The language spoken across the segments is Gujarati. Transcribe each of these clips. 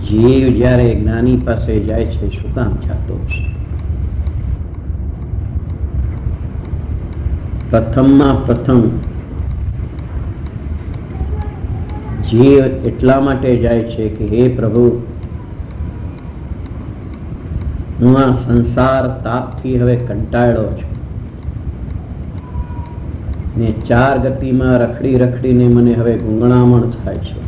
જીવ જ્યારે જ્ઞાની પાસે જાય છે શું કામ જાતો છે? પ્રથમમાં પ્રથમ જીવ એટલા માટે જાય છે કે હે પ્રભુ, હું આ સંસાર તાપથી હવે કંટાળ્યો છું ને ચાર ગતિમાં રખડી રખડીને મને હવે ગૂંગણામણ થાય છે,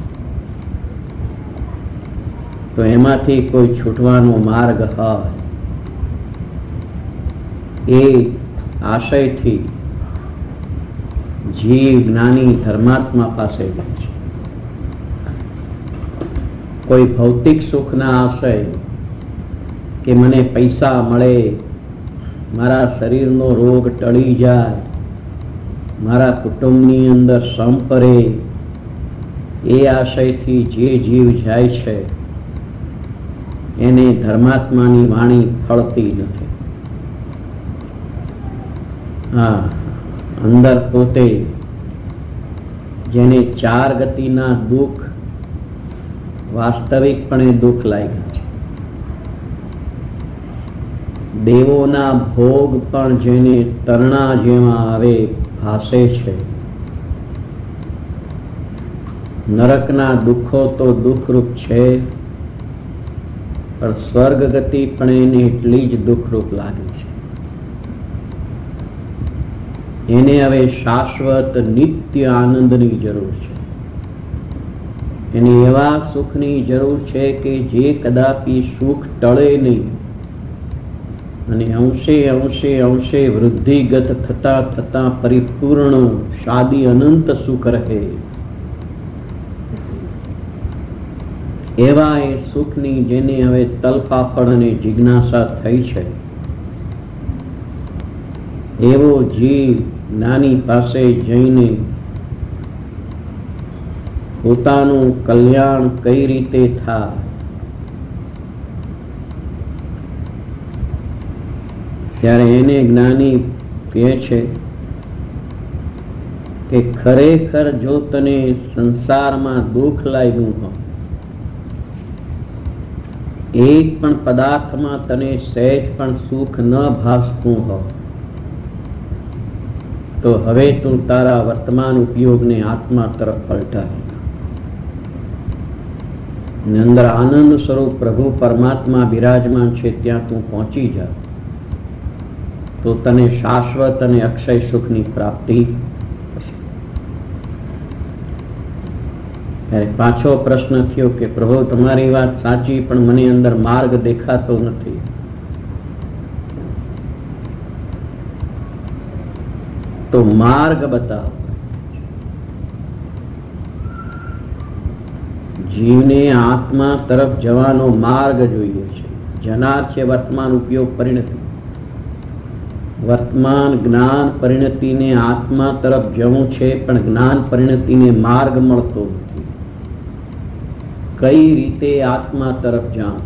તો એમાંથી કોઈ છૂટવાનો માર્ગ હોય એ આશયથી જીવ જ્ઞાની ધર્માત્મા પાસે જાય છે. કોઈ ભૌતિક સુખના આશય કે મને પૈસા મળે, મારા શરીરનો રોગ ટળી જાય, મારા કુટુંબની અંદર સંપ રહે, એ આશયથી જે જીવ જાય છે એને ધર્માત્માની વાણી ફળતી નથી. હા, અંદર પોતે જેને ચાર ગતિના દુઃખ વાસ્તવિકપણે દુઃખ લાગ્યા છે, દેવોના ભોગ પણ જેને તરણા જેવા આવે ભાસે છે, નરકના દુઃખો તો દુઃખરૂપ છે, પણ સ્વર્ગ ગતિ પણ એને એટલી જ દુઃખરૂપ લાગે છે. એને હવે શાશ્વત નિત્ય આનંદની જરૂર છે. એને એવા સુખની જરૂર છે કે જે કદાપી સુખ ટળે નહીં અને અંશે અંશે અંશે વૃદ્ધિગત થતા થતા પરિપૂર્ણ શાદી અનંત સુખ રહે. એવા એ સુખની જેને હવે તલપાપડ અને જિજ્ઞાસા થઈ છે, એવો જીવ જ્ઞાની પાસે જઈને પોતાનું કલ્યાણ કઈ રીતે થાય ત્યારે એને જ્ઞાની કહે છે કે ખરેખર જો તને સંસારમાં દુઃખ લાગ્યું હોય, એક પણ પદાર્થમાં તને સહેજ પણ સુખ ન ભાસતું હોય, તો હવે તું તારા વર્તમાન ઉપયોગને આત્મા તરફ પલટાવી અંદર આનંદ સ્વરૂપ પ્રભુ પરમાત્મા બિરાજમાન છે ત્યાં તું પહોંચી જા, તો તને શાશ્વત અને અક્ષય સુખની પ્રાપ્તિ થશે. ત્યારે પાછો પ્રશ્ન થયો કે પ્રભુ તમારી વાત સાચી, પણ મને અંદર માર્ગ દેખાતો નથી. તો માર્ગ બતાવો. જીવને આત્મા તરફ જવાનો માર્ગ જોઈએ છે. જનાર છે વર્તમાન ઉપયોગ પરિણતિ. વર્તમાન જ્ઞાન પરિણતિને આત્મા તરફ જવું છે, પણ જ્ઞાન પરિણતિને માર્ગ મળતો નથી. કઈ રીતે આત્મા તરફ જાણ?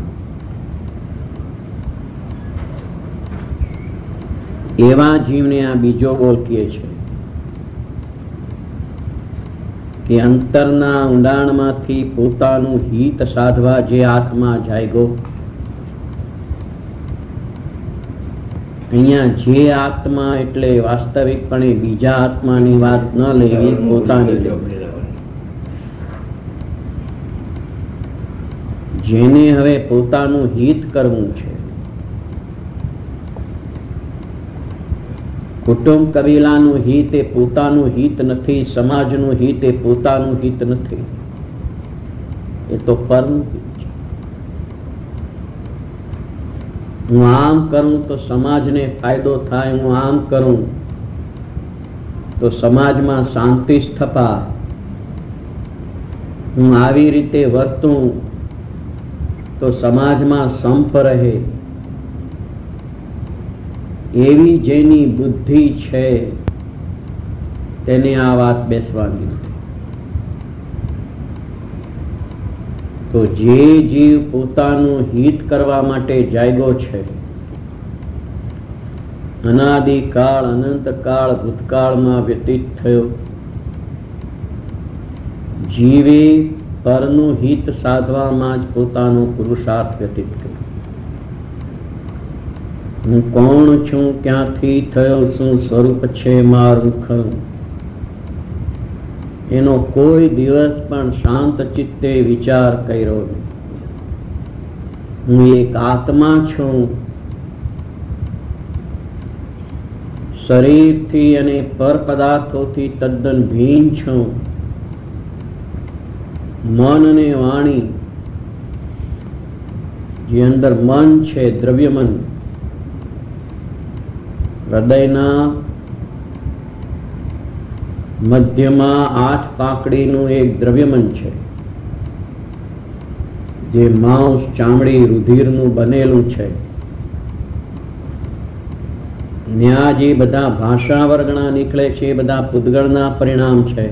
એવા જીવને આ બીજો બોલ કહે છે કે અંતરના ઊંડાણમાંથી પોતાનું હિત સાધવા જે આત્મા જાગ્યો, અહીંયા જે આત્મા એટલે વાસ્તવિકપણે બીજા આત્માની વાત ન લેવી, પોતાની લેવી. જેને હવે પોતાનું હિત કરવું છે, કુટુંબ કબીલાનું હિત એ પોતાનું હિત નથી, સમાજનું હિત એ પોતાનું હિત નથી, એ તો પરનું હિત છે. હું આમ કરું તો સમાજને ફાયદો થાય, હું આમ કરું તો સમાજમાં શાંતિ સ્થપાય, હું આવી રીતે વર્તું તો સમાજમાં સંપ રહે, એવી જેની બુદ્ધિ છે તેને આ વાત બેસવાની નથી. તો જે જીવ પોતાનું હિત કરવા માટે જાગ્યો છે, અનાદિકાળ અનંતકાળ ભૂતકાળમાં વ્યતીત થયો, જીવે પરનું હિત સાધવામાં જ પોતાનો પુરુષાર્થ વ્યતીત કર્યો. હું કોણ છું, ક્યાંથી થયો, શું સ્વરૂપ છે મારું ખરું, એનો કોઈ દિવસ પણ શાંત ચિત્તે વિચાર કર્યો નહીં. હું એક આત્મા છું, શરીરથી અને પર પદાર્થોથી તદ્દન ભિન્ન છું. મન અને વાણી, જે અંદર મન છે દ્રવ્યમન, હૃદયના મધ્યમાં 8 પાંખડીનું એક દ્રવ્યમન છે, જે માંસ, ચામડી, રુધિરનું બનેલું છે. ત્યાં જે બધા ભાષા વર્ગના નીકળે છે એ બધા પૂતગળના પરિણામ છે.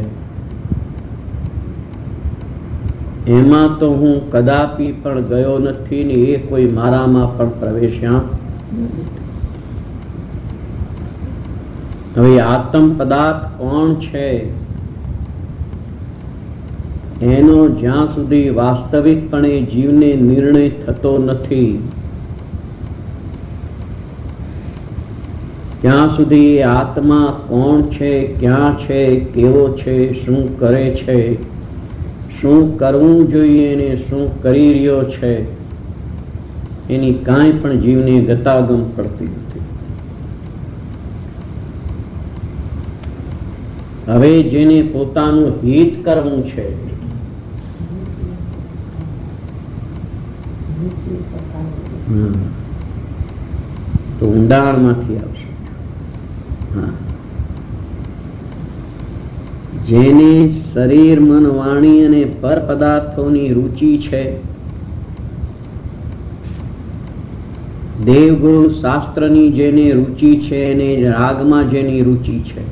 એમાં તો હું કદાપી પણ ગયો નથી ને એ કોઈ મારામાં પણ પ્રવેશ્યા. હવે આત્મ પદાર્થ કોણ છે એનો જ્યાં સુધી વાસ્તવિકપણે જીવને નિર્ણય થતો નથી ત્યાં સુધી એ આત્મા કોણ છે, ક્યાં છે, કેવો છે, શું કરે છે, શું કરવું જોઈએ ને શું કરી રહ્યો છે, એની કાંઈ પણ જીવને ગતાગમ પડતી નથી. હવે જેને પોતાનું હિત કરવું છે, તો ઊંડાણમાંથી આવશે. જેને શરીર, મન, વાણી અને પર પદાર્થોની રુચિ છે, દેવગુરુ શાસ્ત્રની જેને રુચિ છે, એને રાગમાં જેની રુચિ છે,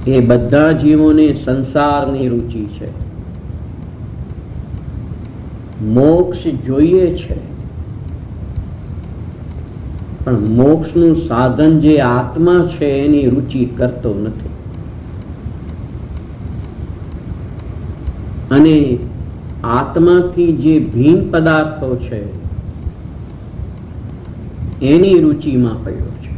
એ બધા જીવોને સંસારની રુચિ છે. મોક્ષ જોઈએ છે, પણ મોક્ષનું સાધન જે આત્મા છે એની રુચિ કરતો નથી. અને આત્માથી જે ભિન્ન પદાર્થો છે એની રુચિમાં પડ્યો છે.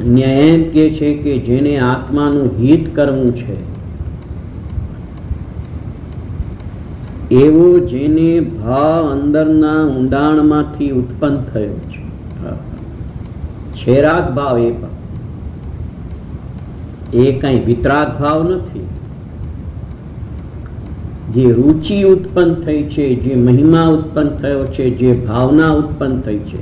અન્ય એમ કે છે કે જેને આત્માનું હિત કરવું છે એવો જેને ભાવ અંદરના ઊંડાણમાંથી ઉત્પન્ન થયો છે, રાગ ભાવ, એ કઈ વિતરાગ ભાવ નથી. જે રુચિ ઉત્પન્ન થઈ છે, જે મહિમા ઉત્પન્ન થયો છે, જે ભાવના ઉત્પન્ન થઈ છે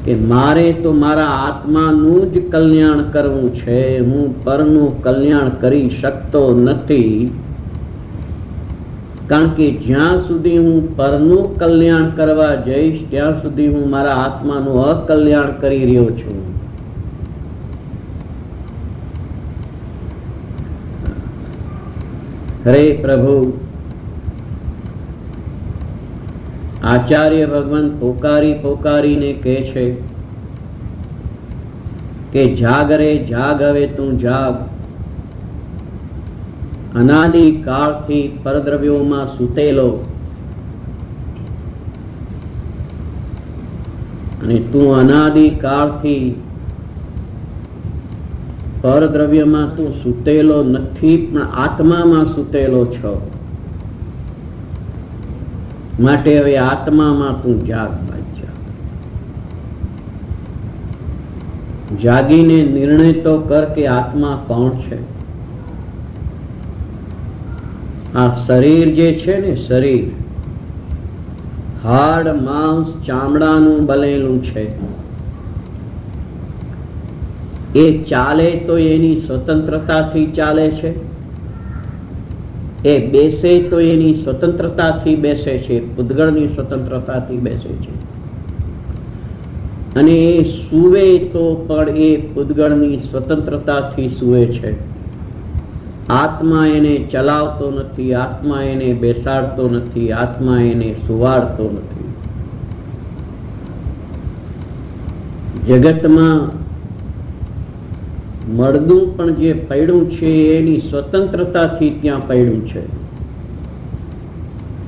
કે મારે તો મારા આત્માનું જ કલ્યાણ કરવું છે, હું પરનું કલ્યાણ કરી શકતો નથી. કારણ કે જ્યાં સુધી હું પરનું કલ્યાણ કરવા જઈશ ત્યાં સુધી હું મારા આત્માનું અકલ્યાણ કરી રહ્યો છું. હરે પ્રભુ, આચાર્ય ભગવાન પોકારી પોકારીને કહે છે કે જાગ રે જાગ, હવે તું જાગ. અનાદિ કાળથી પરદ્રવ્યોમાં સૂતેલો અને તું અનાદિ કાળથી પરદ્રવ્યમાં તું સૂતેલો નથી, પણ આત્મામાં સૂતેલો છો. માટે હવે આત્મામાં તું જાગ. જાગીને નિર્ણય તો કર કે આત્મા કોણ છે. આ શરીર જે છે ને, શરીર હાડ, માંસ, ચામડાનું બનેલું છે. એ ચાલે તો એની સ્વતંત્રતાથી ચાલે છે, એ બેસે તો એની સ્વતંત્રતાથી બેસે છે, પૂતગળની સ્વતંત્રતાથી બેસે છે. અને એ સૂવે તો પણ એ પૂતગળની સ્વતંત્રતાથી સૂવે છે. આત્મા એને ચલાવતો નથી, આત્મા એને બેસાડતો નથી, આત્મા એને સુવાડતો નથી. જગતમાં મળદું પણ જે પડ્યું છે એની સ્વતંત્રતાથી ત્યાં પડ્યું છે.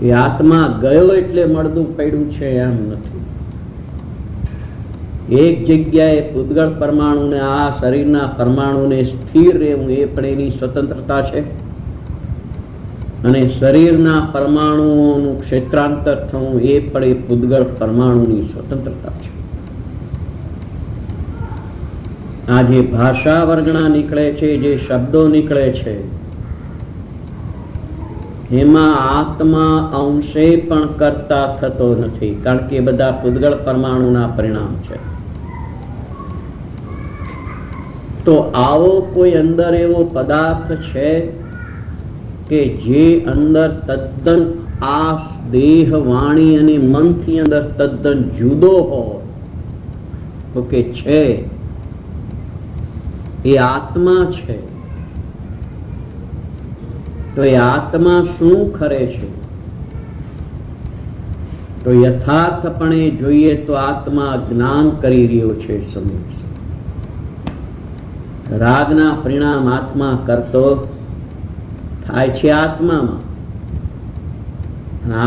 એ આત્મા ગયો એટલે મળદું પડ્યું છે એમ નથી. એક જગ્યાએ પૂતગળ પરમાણુને આ શરીરના પરમાણુને સ્થિર રહેવું એ પણ એની સ્વતંત્રતા છે, અને શરીરના પરમાણુઓનું ક્ષેત્રાંતર થવું એ પણ એ પૂતગળ પરમાણુની સ્વતંત્રતા છે. આ જે ભાષા વર્ગણા નીકળે છે, જે શબ્દો નીકળે છે, એમાં આત્મા અંશે પણ કરતા થતો નથી, કારણ કે એ બધા પૂતગળ પરમાણુના પરિણામ છે. તો આવો કોઈ અંદર એવો પદાર્થ છે કે જે અંદર તદ્દન આ દેહ, વાણી અને મનથી અંદર તદ્દન જુદો હોય, તો કે છે એ આત્મા છે. તો એ આત્મા શું કરે છે? તો યથાર્થપણે જોઈએ તો આત્મા જ્ઞાન કરી રહ્યો છે. સમય રાગના પરિણામ આત્મા કરતો થાય છે આત્મામાં,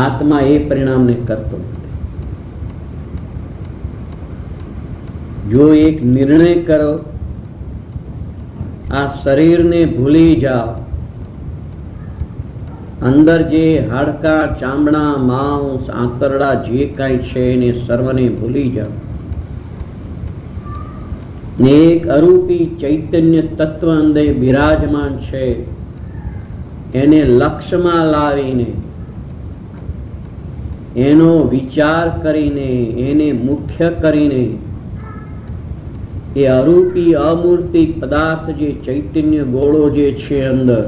આત્મા એ પરિણામને કરતો નથી. જો એક નિર્ણય કરો, આ શરીરને ભૂલી જાઓ, અંદર જે હાડકા, ચામડા, માંસ, આંતરડા જે કાંઈ છે એને સર્વને ભૂલી જાઓ, ને એક અરૂપી ચૈતન્ય તત્વ અંદર બિરાજમાન છે એને લક્ષ્યમાં લાવીને એનો વિચાર કરીને એને મુખ્ય કરીને એ અરૂપી અમૂર્તિ પદાર્થ જે ચૈતન્ય ગોળો જે છે અંદર,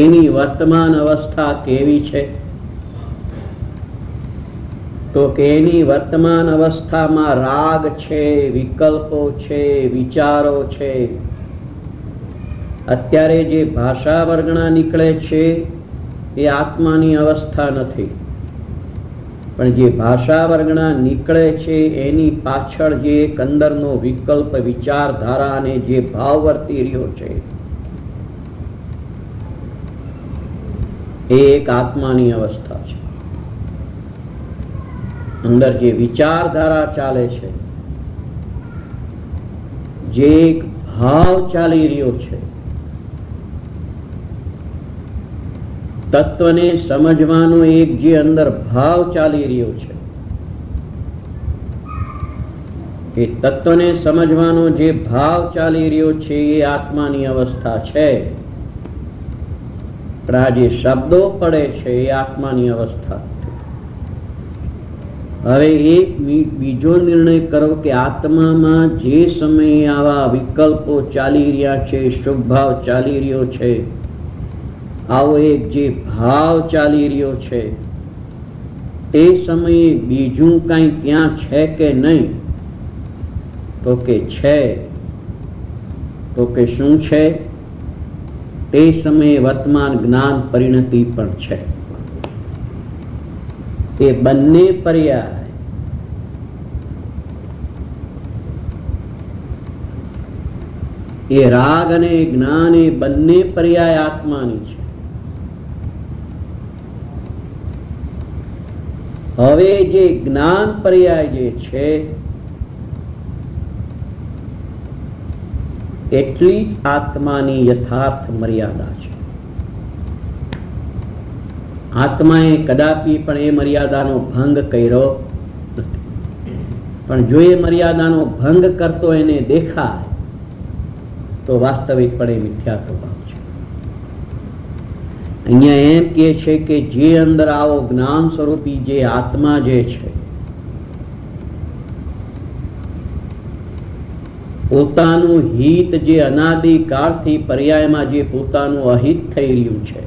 એની વર્તમાન અવસ્થા કેવી છે? તો કે એની વર્તમાન અવસ્થામાં રાગ છે, વિકલ્પો છે, વિચારો છે. અત્યારે જે ભાષા વર્ગણા નીકળે છે એ આત્માની અવસ્થા નથી, પણ જે ભાષા વર્ગણા નીકળે છે એની પાછળ જે એક અંદરનો વિકલ્પ, વિચારધારા અને જે ભાવ વર્તી રહ્યો છે એ એક આત્માની અવસ્થા છે. અંદર જે વિચારધારા ચાલે છે, જે એક ભાવ ચાલી રહ્યો છે, તત્વને સમજવાનો એક જે અંદર ભાવ ચાલી રહ્યો છે, એ તત્વને સમજવાનો જે ભાવ ચાલી રહ્યો છે એ આત્માની અવસ્થા છે. પણ આ જે શબ્દો પડે છે એ આત્માની અવસ્થા. હવે એક બીજો નિર્ણય કરો કે આત્મામાં જે સમયે આવા વિકલ્પો ચાલી રહ્યા છે, શુભ ભાવ ચાલી રહ્યો છે, આવો એક જે ભાવ ચાલી રહ્યો છે, તે સમયે બીજું કઈ ત્યાં છે કે નહીં? તો કે છે. તો કે શું છે? તે સમયે વર્તમાન જ્ઞાન પરિણતિ પણ છે. એ બંને પર્યાય એ રાગ અને જ્ઞાન એ બંને પર્યાય આત્માની છે. હવે જે જ્ઞાન પર્યાય જે છે એટલી જ આત્માની યથાર્થ મર્યાદા છે. આત્માએ કદાપી પણ એ મર્યાદાનો ભંગ કર્યો નથી, પણ જો એ મર્યાદાનો ભંગ કરતો એને દેખાય તો વાસ્તવિકપણે મિથ્યાત્વ ભાવ છે. અહીંયા એમ કે છે કે જે અંદર આવો જ્ઞાન સ્વરૂપી જે આત્મા જે છે, પોતાનું હિત જે અનાદિકાળથી પર્યાયમાં જે પોતાનું અહિત થઈ રહ્યું છે,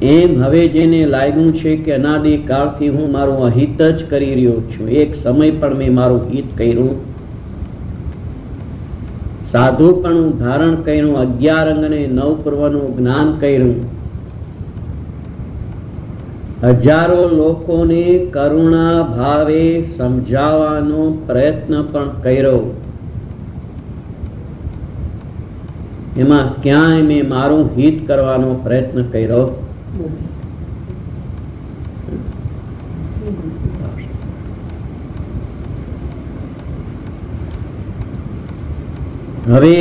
એમ હવે જેને લાગ્યું છે કે અનાદિકાળથી હું મારું અહિત જ કરી રહ્યો છું, એક સમય પણ મેં મારું હિત કર્યું, સાધુપણું ધારણ કર્યું, 11 અંગ અને 9 પૂર્વનું જ્ઞાન કર્યું, હજારો લોકોને કરુણા ભાવે સમજાવવાનો પ્રયત્ન પણ કર્યો, એમાં ક્યાંય મેં મારું હિત કરવાનો પ્રયત્ન કર્યો. હવે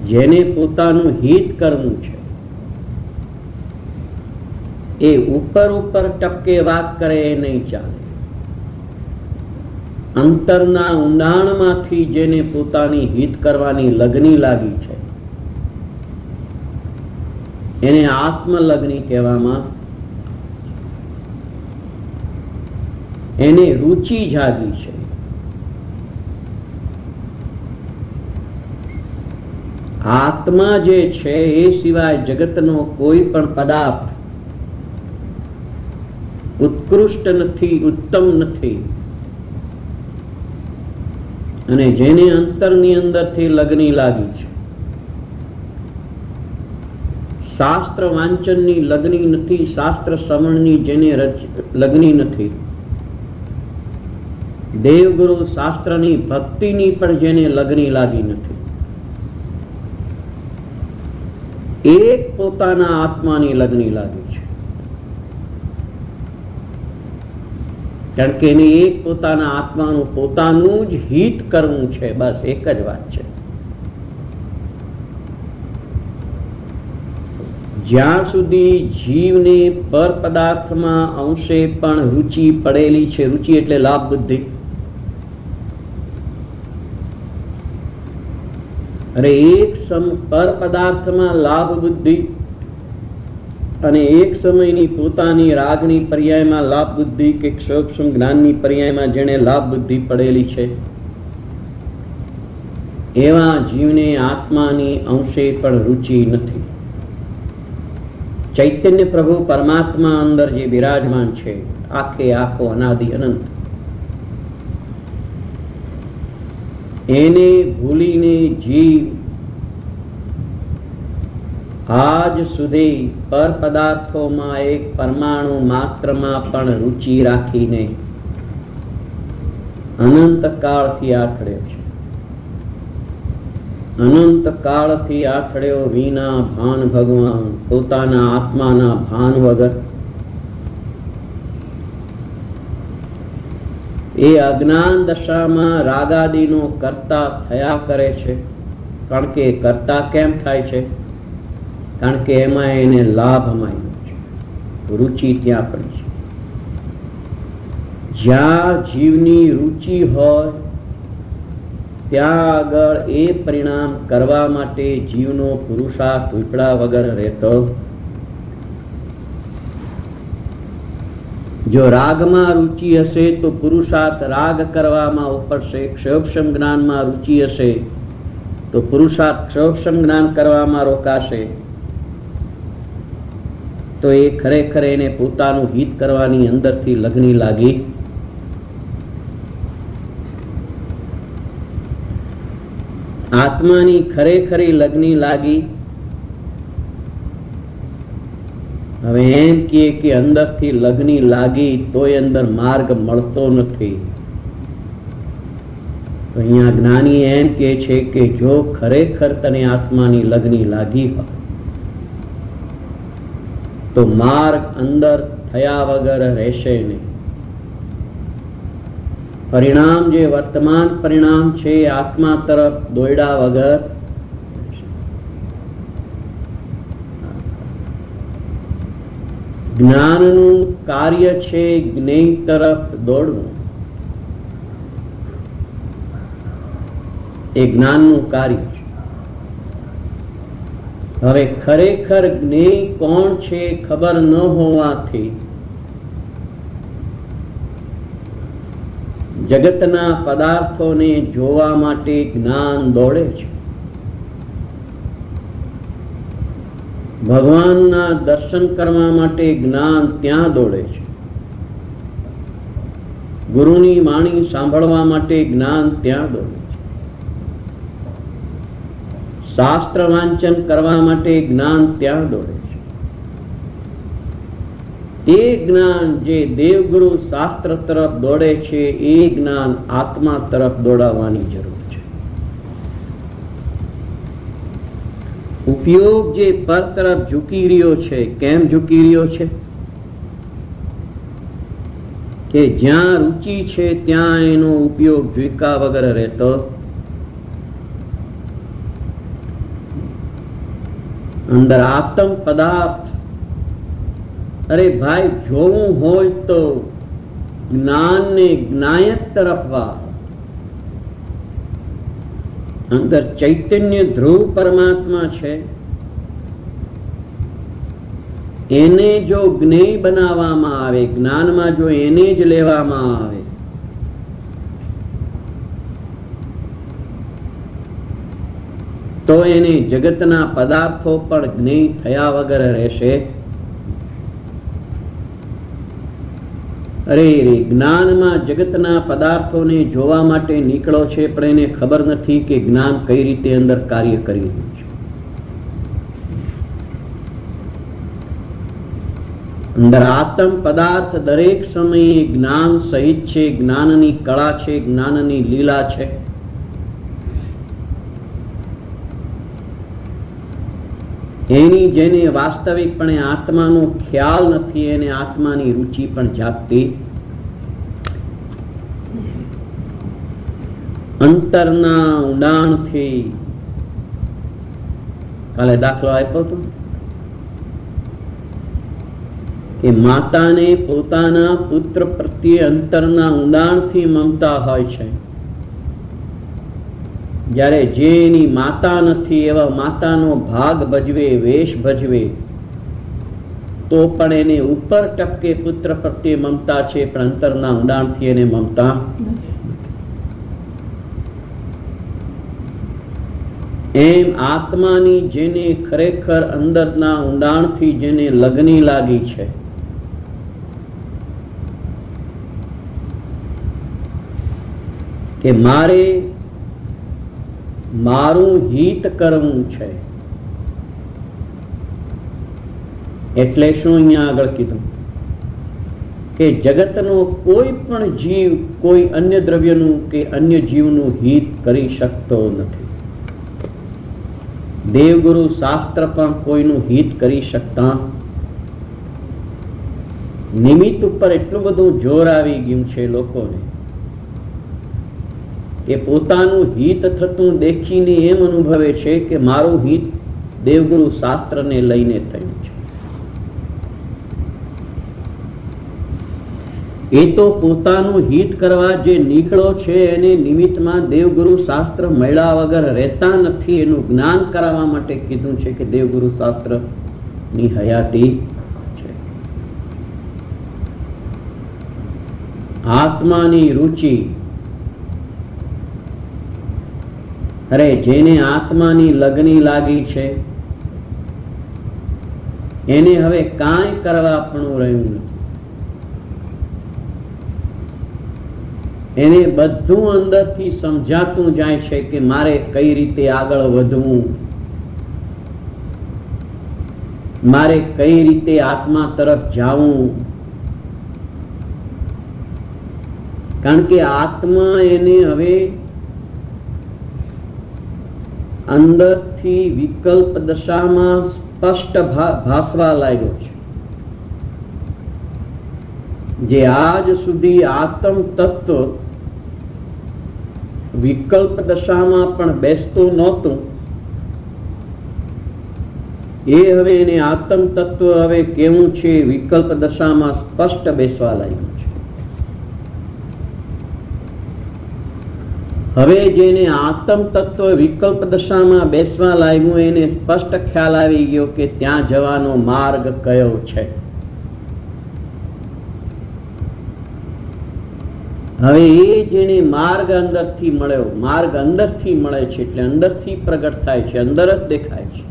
જેને પોતાનું હિત કરવું છે એ ઉપર ઉપર ટપકે વાત કરે એ નહીં ચાલે. અંતરના ઊંડાણમાંથી જેને પોતાની હિત કરવાની લગની લાગી છે એને આત્મલગ્ની કહેવામાં, એને રુચિ જાગી છે. આત્મા જે છે એ સિવાય જગતનો કોઈ પણ પદાર્થ ઉત્કૃષ્ટ નથી, ઉત્તમ નથી. અને જેને અંતરની અંદરથી લગની લાગી છે, શાસ્ત્ર વાંચનની લગની નથી, શાસ્ત્ર શ્રવણની જેને લગની નથી, દેવગુરુ શાસ્ત્રની ભક્તિની પણ જેને લગની લાગી નથી, એક પોતાના આત્માની લગની લાગી છે. કારણ કે એને એક પોતાના આત્માનું પોતાનું જ હિત કરવું છે, બસ એક જ વાત છે. જ્યાં સુધી જીવને પર પદાર્થમાં અંશે પણ રુચિ પડેલી છે, રુચિ એટલે લાભ બુદ્ધિ, અરે એક પર પદાર્થમાં લાભ બુદ્ધિ અને એક સમયની પોતાની રાગની પર્યાયમાં લાભ બુદ્ધિ કે સૂક્ષ્મ જ્ઞાનની પર્યાયમાં જેને લાભ બુદ્ધિ પડેલી છે એવા જીવને આત્માની અંશે પણ રુચિ નથી. ચૈતન્ય પ્રભુ પરમાત્મા અંદર જે બિરાજમાન છે, આખે આખો અનાદિ અનંત, એને ભૂલીને જીવ આજ સુધી પર પદાર્થોમાં એક પરમાણુ માત્રમાં પણ રુચિ રાખીને અનંત કાળથી આથડ્યો છે. અનંત કાળથી આથડ્યો વિના ભાન ભગવાન, પોતાના આત્માના ભાન વગર એ અજ્ઞાન દશામાં રાગાદિનો કર્તા થયા કરે છે. કારણ કે કર્તા કેમ થાય છે? કારણ કે એમાં એને લાભ મળ્યો છે, રુચિ ત્યાં પડી છે. જ્યાં જીવની રુચિ હોય ત્યાં આગળ એ પરિણામ કરવા માટે જીવનો પુરુષાર્થ ઉપડા વગર રહેતો. જો રાગમાં રુચિ હશે તો પુરુષાર્થ રાગ કરવામાં ઉપડશે. ક્ષોક્ષમ જ્ઞાનમાં રુચિ હશે તો પુરુષાર્થ ક્ષોક્ષમ જ્ઞાન કરવામાં રોકાશે. તો એ ખરેખર એને પોતાનું હિત કરવાની અંદરથી લગની લાગી. આત્માની ખરેખરી લગની લાગી. હવે એમ કે અંદરથી લગની લાગી તોય અંદર માર્ગ મળતો નથી. અહીંયા જ્ઞાની એમ કે છે કે જો ખરેખર તને આત્માની લગની લાગી હોય તો માર્ગ અંદર થયા વગર રહેશે નહીં. પરિણામ જે વર્તમાન પરિણામ છે આત્મા તરફ દોડ્યા વગર જ્ઞાનનું કાર્ય છે જ્ઞેય તરફ દોડવું. એ જ્ઞાનનું કાર્ય છે. હવે ખરેખર જ્ઞેય કોણ છે ખબર ન હોવાથી જગતના પદાર્થોને જોવા માટે જ્ઞાન દોડે છે. ભગવાનના દર્શન કરવા માટે જ્ઞાન ત્યાં દોડે છે. ગુરુની વાણી સાંભળવા માટે જ્ઞાન ત્યાં દોડે છે. શાસ્ત્ર વાંચન કરવા માટે જ્ઞાન ત્યાં દોડે છે. તે જ્ઞાન જે દેવગુરુ શાસ્ત્ર તરફ દોડે છે એ જ્ઞાન આત્મા તરફ દોડાવવાની જરૂર છે. ઉપયોગ જે પર તરફ ઝૂકી રહ્યો છે, કેમ ઝૂકી રહ્યો છે? કે જ્યાં રુચિ છે ત્યાં એનો ઉપયોગ ઝુકા વગર રહેતો. અંદર આત્મ પદાર્થ, અરે ભાઈ જોવું હોય તો જ્ઞાનને જ્ઞાયક તરફ વા. અંદર ચૈતન્ય ધ્રુવ પરમાત્મા છે, એને જો જ્ઞેય બનાવવામાં આવે, જ્ઞાનમાં જો એને જ લેવામાં આવે, તો એને જગતના પદાર્થો પણ જ્ઞેય થયા વગર રહેશે. અરે રે, જ્ઞાનમાં જગતના પદાર્થોને જોવા માટે નીકળો છે, પણ એને ખબર નથી કે જ્ઞાન કઈ રીતે અંદર કાર્ય કરી રહ્યું છે. અંદર આત્મ પદાર્થ દરેક સમયે જ્ઞાન સહિત છે, જ્ઞાનની કળા છે, જ્ઞાનની લીલા છે. એની જેને વાસ્તવિકપણે આત્માનો ખ્યાલ નથી, એને આત્માની રુચિ પણ જાગતી. અંતરના ઊંડાણથી, કાલે દાખલો આપ્યો હતો કે માતાને પોતાના પુત્ર પ્રત્યે અંતરના ઊંડાણથી મમતા હોય છે. જ્યારે જે એની માતા નથી એવા માતાનો ભાગ ભજવે, વેશ ભજવે, તો પણ એને ઉપર ટપકે પુત્ર પ્રત્યે મમતા છે, પણ અંતરના ઊંડાણથી એને મમતા. એમ આત્માની જેને ખરેખર અંદરના ઊંડાણથી જેને લગની લાગી છે, કે મારે મારું હિત કરવું છે, એટલે શું અહીંયા આગળ કીધું કે જગતનો કોઈ પણ જીવ કોઈ અન્ય દ્રવ્યનું કે અન્ય જીવનું હિત કરી શકતો નથી. દેવગુરુ શાસ્ત્ર પણ કોઈનું હિત કરી શકતા. નિમિત્ત ઉપર એટલું બધું જોર આવી ગયું છે લોકોને કે પોતાનું હિત થતું દેખીને એમ અનુભવે છે કે મારું હિત દેવગુરુ શાસ્ત્રને લઈને થયું છે. એ તો પોતાનું હિત કરવા જે નીકળો છે એને નિમિત્તમાં દેવગુરુ શાસ્ત્ર મળ્યા વગર રહેતા નથી. એનું જ્ઞાન કરાવવા માટે કીધું છે કે દેવગુરુ શાસ્ત્ર ની હયાતી છે. આત્માની રુચિ, અરે જેને આત્માની લગની લાગી છે એને હવે કાંઈ કરવા પણ રહ્યું નથી. એને બધું અંદરથી સમજાતું જાય છે કે મારે કઈ રીતે આગળ વધવું, મારે કઈ રીતે આત્મા તરફ જવું. કારણ કે આત્મા એને હવે અંદરથી વિકલ્પ દશામાં સ્પષ્ટ ભાસવા લાગ્યો છે. જે આજ સુધી આત્મ તત્વ વિકલ્પ દશામાં પણ બેસતું નહોતું, એ હવે એને આત્મ તત્વ હવે કેવું છે વિકલ્પ દશામાં સ્પષ્ટ બેસવા લાગ્યું છે. હવે જેને આત્મ તત્વ વિકલ્પ દશામાં બેસવા લાગ્યું એને સ્પષ્ટ ખ્યાલ આવી ગયો કે ત્યાં જવાનો માર્ગ કયો છે. હવે એ જેને માર્ગ અંદરથી મળ્યો, માર્ગ અંદરથી મળે છે એટલે અંદરથી પ્રગટ થાય છે, અંદર જ દેખાય છે.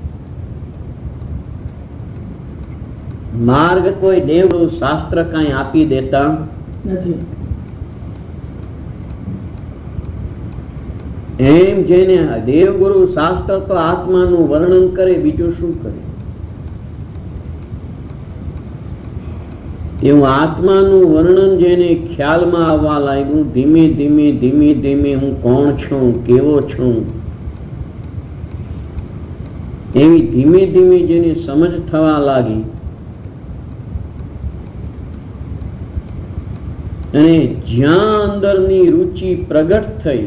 માર્ગ કોઈ દેવગુરુ શાસ્ત્ર કઈ આપી દેતા નથી. એમ જેને દેવગુરુ શાસ્ત્ર તો આત્માનું વર્ણન કરે, બીજું શું કરે? એવું આત્માનું વર્ણન જેને ખ્યાલમાં આવવા લાગ્યું, ધીમે ધીમે ધીમે ધીમે હું કોણ છું, કેવો છું, એવી ધીમે ધીમે જેને સમજ થવા લાગી અને જ્યાં અંદરની રુચિ પ્રગટ થઈ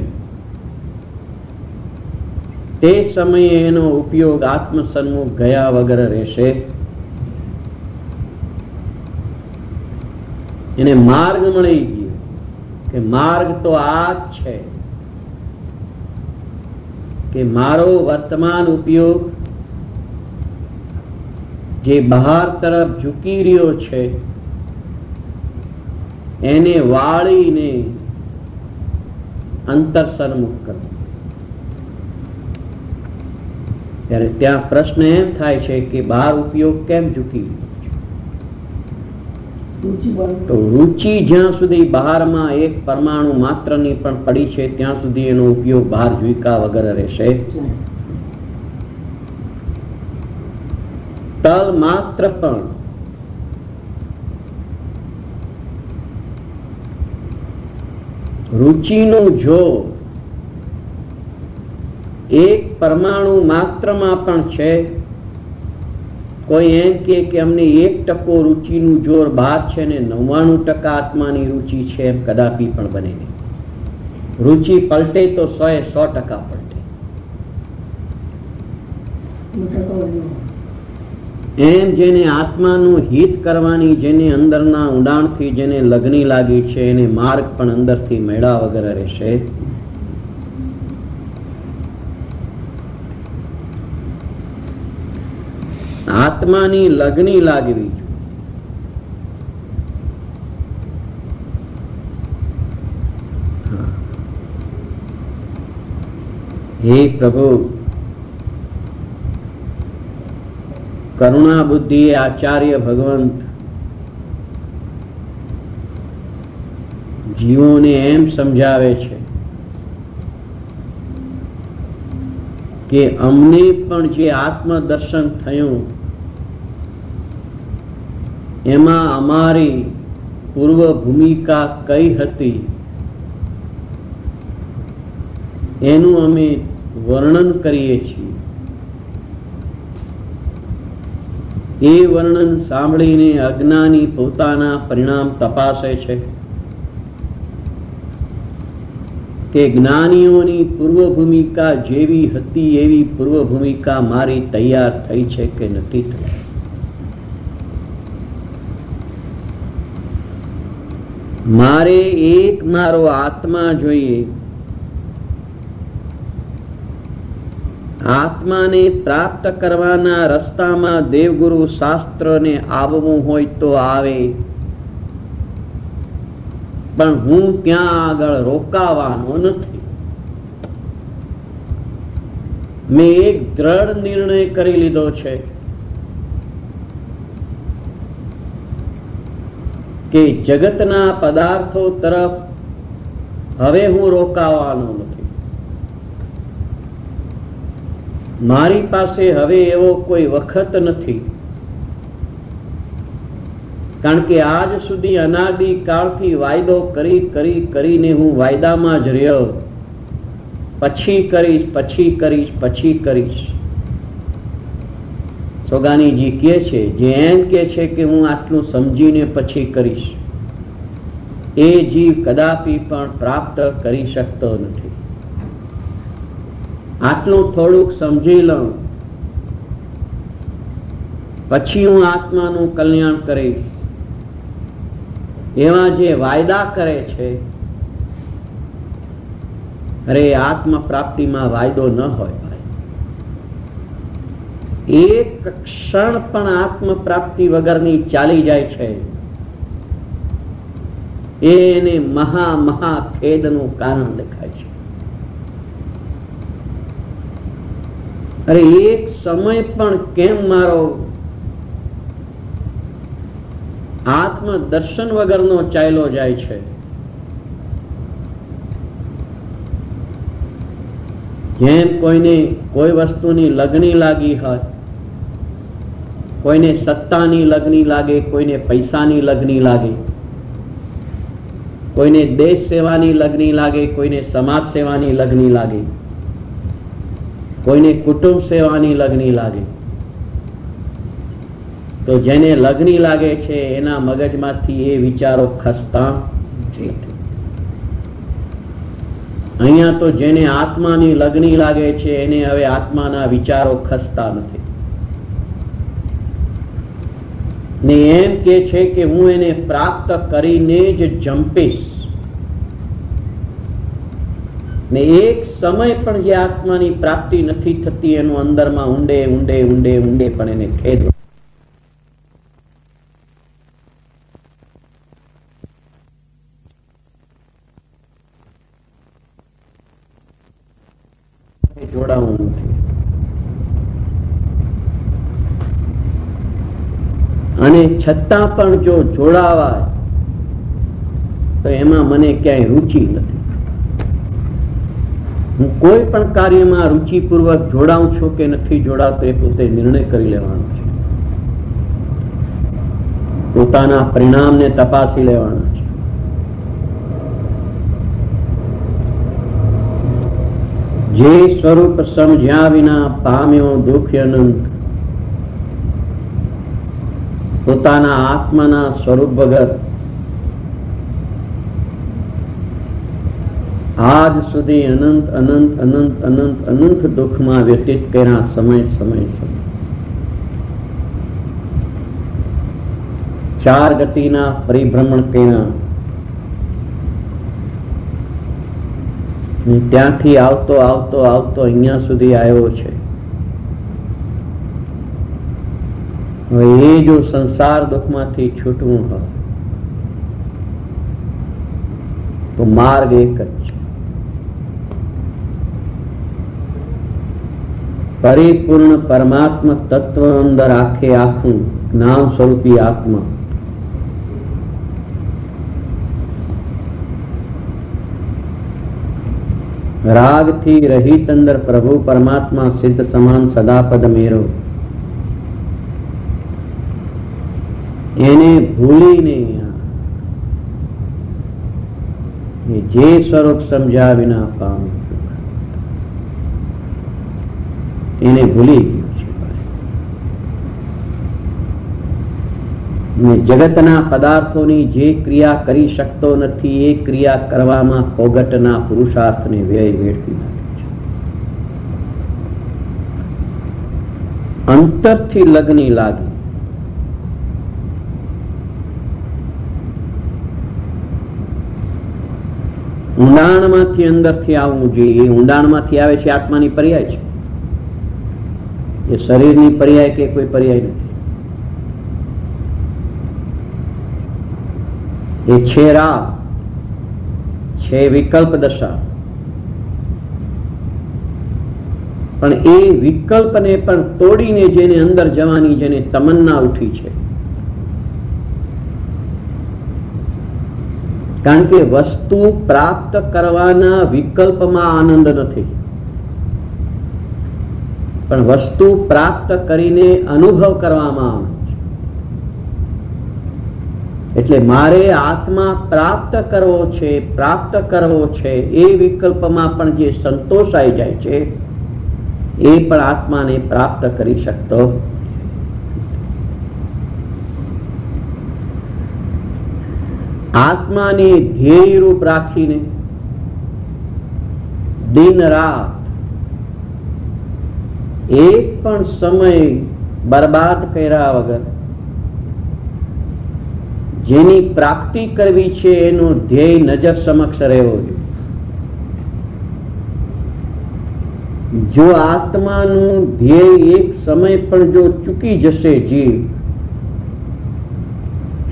તે સમયે એનો ઉપયોગ આત્મસન્મુખ ગયા વગર રહેશે. એને માર્ગ મળી ગયો કે માર્ગ તો આ જ છે કે મારો વર્તમાન ઉપયોગ જે બહાર તરફ ઝૂકી રહ્યો છે એને વાળીને અંતર સન્મુખ કરો. ત્યારે ત્યાં પ્રશ્ન એમ થાય છે કે બહાર ઉપયોગ કેમ ઝૂકી રહ્યો? તો રુચિ જ્યાં સુધી બહારમાં એક પરમાણુ માત્રની પણ પડી છે ત્યાં સુધી એનો ઉપયોગ બહાર ઝુકા વગર રહેશે. તલ માત્ર પણ રુચિનું જો એક પરમાણુ માત્રમાં પણ છે, કોઈ એમ કે અમને 1% રુચિનું જોર બહાર છે ને 99% આત્માની રુચિ છે, એમ કદાપી પણ બને નહીં. રુચિ પલટે તો 100% પલટે. એમ જેને આત્માનું હિત કરવાની જેને અંદરના ઊંડાણથી જેને લગની લાગી છે એને માર્ગ પણ અંદરથી મેળા વગર રહેશે. આત્માની લગની લાગવી. હે પ્રભુ, કરુણા બુદ્ધિ આચાર્ય ભગવંત જીવોને એમ સમજાવે છે કે અમને પણ જે આત્મદર્શન થયું એમાં અમારી પૂર્વ ભૂમિકા કઈ હતી એનું અમે વર્ણન કરીએ છીએ. એ વર્ણન સાંભળીને અજ્ઞાની પોતાના પરિણામ તપાસે છે કે જ્ઞાનીઓની પૂર્વ ભૂમિકા જેવી હતી એવી પૂર્વ ભૂમિકા મારી તૈયાર થઈ છે કે નથી થઈ. મારે એક મારો આત્મા જોઈએ. આત્માને પ્રાપ્ત કરવાના રસ્તામાં દેવગુરુ શાસ્ત્રને આવવું હોય તો આવે, પણ હું ત્યાં આગળ રોકાવાનો નથી. મેં એક દ્રઢ નિર્ણય કરી લીધો છે કે જગતના પદાર્થો તરફ હવે હું રોકાવાનો નથી. મારી પાસે હવે એવો કોઈ વખત નથી, કારણ કે આજ સુધી અનાદિ કાળથી વાયદો કરી કરી કરીને હું વાયદામાં જ રહ્યો. પછી કરીશ, પછી કરીશ, પછી કરીશ. સોગાનીજી કહે છે, જે એમ કે છે કે હું આટલું સમજીને પછી કરીશ, એ જીવ કદાપી પણ પ્રાપ્ત કરી શકતો નથી. આટલું થોડુંક સમજી લઉં પછી હું આત્માનું કલ્યાણ કરીશ, એવા જે વાયદા કરે છે, અરે આત્મ પ્રાપ્તિમાં વાયદો ન હોય. એક ક્ષણ પણ આત્મ પ્રાપ્તિ વગરની ચાલી જાય છે, એને મહા મહા ખેદનું કારણ દેખાય છે. અરે એક સમય પણ કેમ મારો આત્મ દર્શન વગરનો ચાલ્યો જાય છે. જેમ કોઈને કોઈ વસ્તુની લગની લાગી હોય, કોઈને સત્તાની લગની લાગે, કોઈને પૈસાની લગની લાગે, કોઈને દેશ સેવાની લગની લાગે, કોઈને સમાજ સેવાની લગની લાગે, કોઈને કુટુંબ સેવાની લગની લાગે. તો જેને લગની લાગે છે એના મગજમાંથી એ વિચારો ખસતા નથી. અહીંયા તો જેને આત્માની લગની લાગે છે એને હવે આત્માના વિચારો ખસતા નથી ને એમ કે છે કે હું એને પ્રાપ્ત કરીને જ જંપીશ. ને એક સમય પણ જે આત્માની પ્રાપ્તિ નથી થતી એનું અંદરમાં ઊંડે ઊંડે ઊંડે ઊંડે પણ એને ખેદ જોડાવું નથી. અને છતાં પણ જો જોડાવાય તો એમાં મને ક્યાંય રુચિ નથી. હું કોઈ પણ કાર્યમાં રુચિપૂર્વક જોડાઉં છું કે નથી જોડાતો એ પોતે નિર્ણય કરી લેવાનો છે. પોતાના પરિણામને તપાસી લેવાના છે. જે સ્વરૂપ સમજ્યા વિના પામ્યો દુઃખ અનંત, પોતાના આત્માના સ્વરૂપ વગર આજ સુધી અનંત અનંત અનંત અનંત અનંત દુઃખમાં વ્યતીત કર્યા સમય સમય સમય. ચાર ગતિના પરિભ્રમણ કર્યા, ત્યાંથી આવતો આવતો આવતો અહીંયા સુધી આવ્યો છે. હવે એ જો સંસાર દુઃખમાંથી છૂટવું હોય તો માર્ગ એક જ છે. પરિપૂર્ણ પરમાત્મા તત્વ અંદર આખે આખું જ્ઞાન સ્વરૂપી આત્મા રાગથી રહિત અંદર પ્રભુ પરમાત્મા સિદ્ધ સમાન સદાપદ મેરો, એને ભૂલીને જે સ્વરૂપ સમજ્યા વિના પામે એને ભૂલી ગયું છે. જગતના પદાર્થોની જે ક્રિયા કરી શકતો નથી એ ક્રિયા કરવામાં ફોગટના પુરુષાર્થને વ્યય વેઠવી નાખે છે. અંતરથી લગ્ની લાગી, ઊંડાણમાંથી અંદરથી આવવું જોઈએ. એ ઊંડાણમાંથી આવે છે આત્માની પર્યાય છે. એ શરીરની પર્યાય કે કોઈ પર્યાય નથી. એ છે રાગ, છે વિકલ્પ દશા. પણ એ વિકલ્પને પણ તોડીને જેને અંદર જવાની જેને તમન્ના ઉઠી છે, કારણ કે વસ્તુ પ્રાપ્ત કરવાના વિકલ્પમાં આનંદ નથી, પણ વસ્તુ પ્રાપ્ત કરીને અનુભવ કરવામાં આવે છે. એટલે મારે આત્મા પ્રાપ્ત કરવો છે, પ્રાપ્ત કરવો છે, એ વિકલ્પમાં પણ જે સંતોષ આવી જાય છે એ પણ આત્માને પ્રાપ્ત કરી શકતો. આત્માને ધ્યેય રૂપ રાખીને દિન રાત એક પણ સમય બરબાદ કર્યા વગર જેની પ્રાપ્તિ કરવી છે એનું ધ્યેય નજર સમક્ષ રહેવો જોઈએ. જો આત્માનું ધ્યેય એક સમય પણ જો ચૂકી જશે, જીવ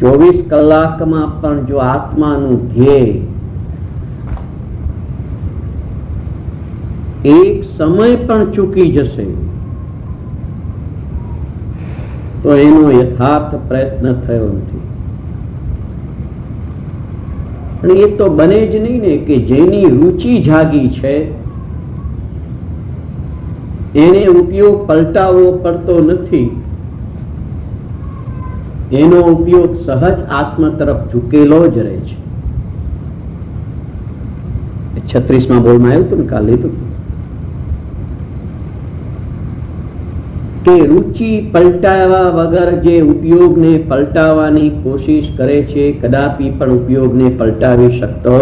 24 કલાકમાં પણ જો આત્માનું ધ્યેય એક સમય પણ ચૂકી જશે તો એનો યથાર્થ પ્રયત્ન થયો નથી. પણ એ તો બને જ નહીં ને કે જેની રુચિ જાગી છે એને ઉપયોગ પલટાવવો પડતો નથી એનો ઉપયોગ સહજ આત્મ તરફ ઝૂકેલો જ રહે છે. 36માં બોલમાં આવ્યું હતું ને, કાલ લીધું કે રુચિ પલટાવા વગર જે ઉપયોગને પલટાવવાની કોશિશ કરે છે કદાપી પણ ઉપયોગને પલટાવી શકતો.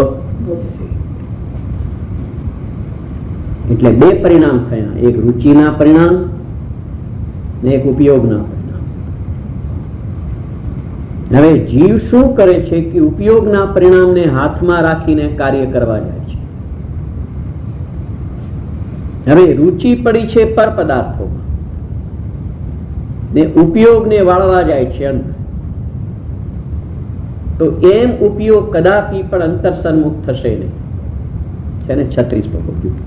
એટલે બે પરિણામ થયા, એક રુચિના પરિણામ ને એક ઉપયોગના પરિણામ. હવે જીવ શું કરે છે કે ઉપયોગના પરિણામને હાથમાં રાખીને કાર્ય કરવા જાય છે. હવે રુચિ પડી છે પર પદાર્થોમાં ને ઉપયોગને વાળવા જાય છે અંદર, તો એમ ઉપયોગ કદાપી પણ અંતર સન્મુખ થશે નહીં. છે ને 36 બોલ્યું.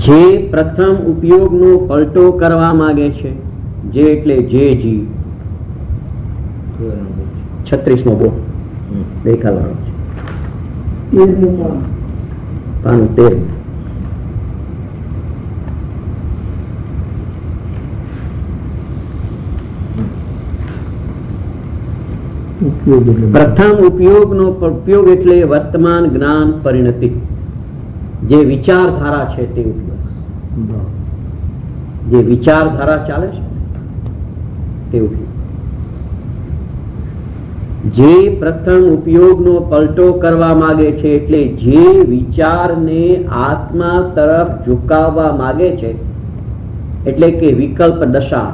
જે પ્રથમ ઉપયોગનો પલટો કરવા માંગે છે, જે એટલે જે જીવ, 36મો બોલ દેખાડવાનો છે, પાનું 13. પ્રથમ ઉપયોગનો ઉપયોગ એટલે વર્તમાન જ્ઞાન પરિણતિ, જે વિચારધારા છે તે ઉપયોગ, જે વિચારધારા ચાલે છે તે ઉપયોગ. જે પ્રથમ ઉપયોગનો પલટો કરવા માંગે છે એટલે જે વિચારને આત્મા તરફ ઝુકાવવા માંગે છે, એટલે કે વિકલ્પ દશા.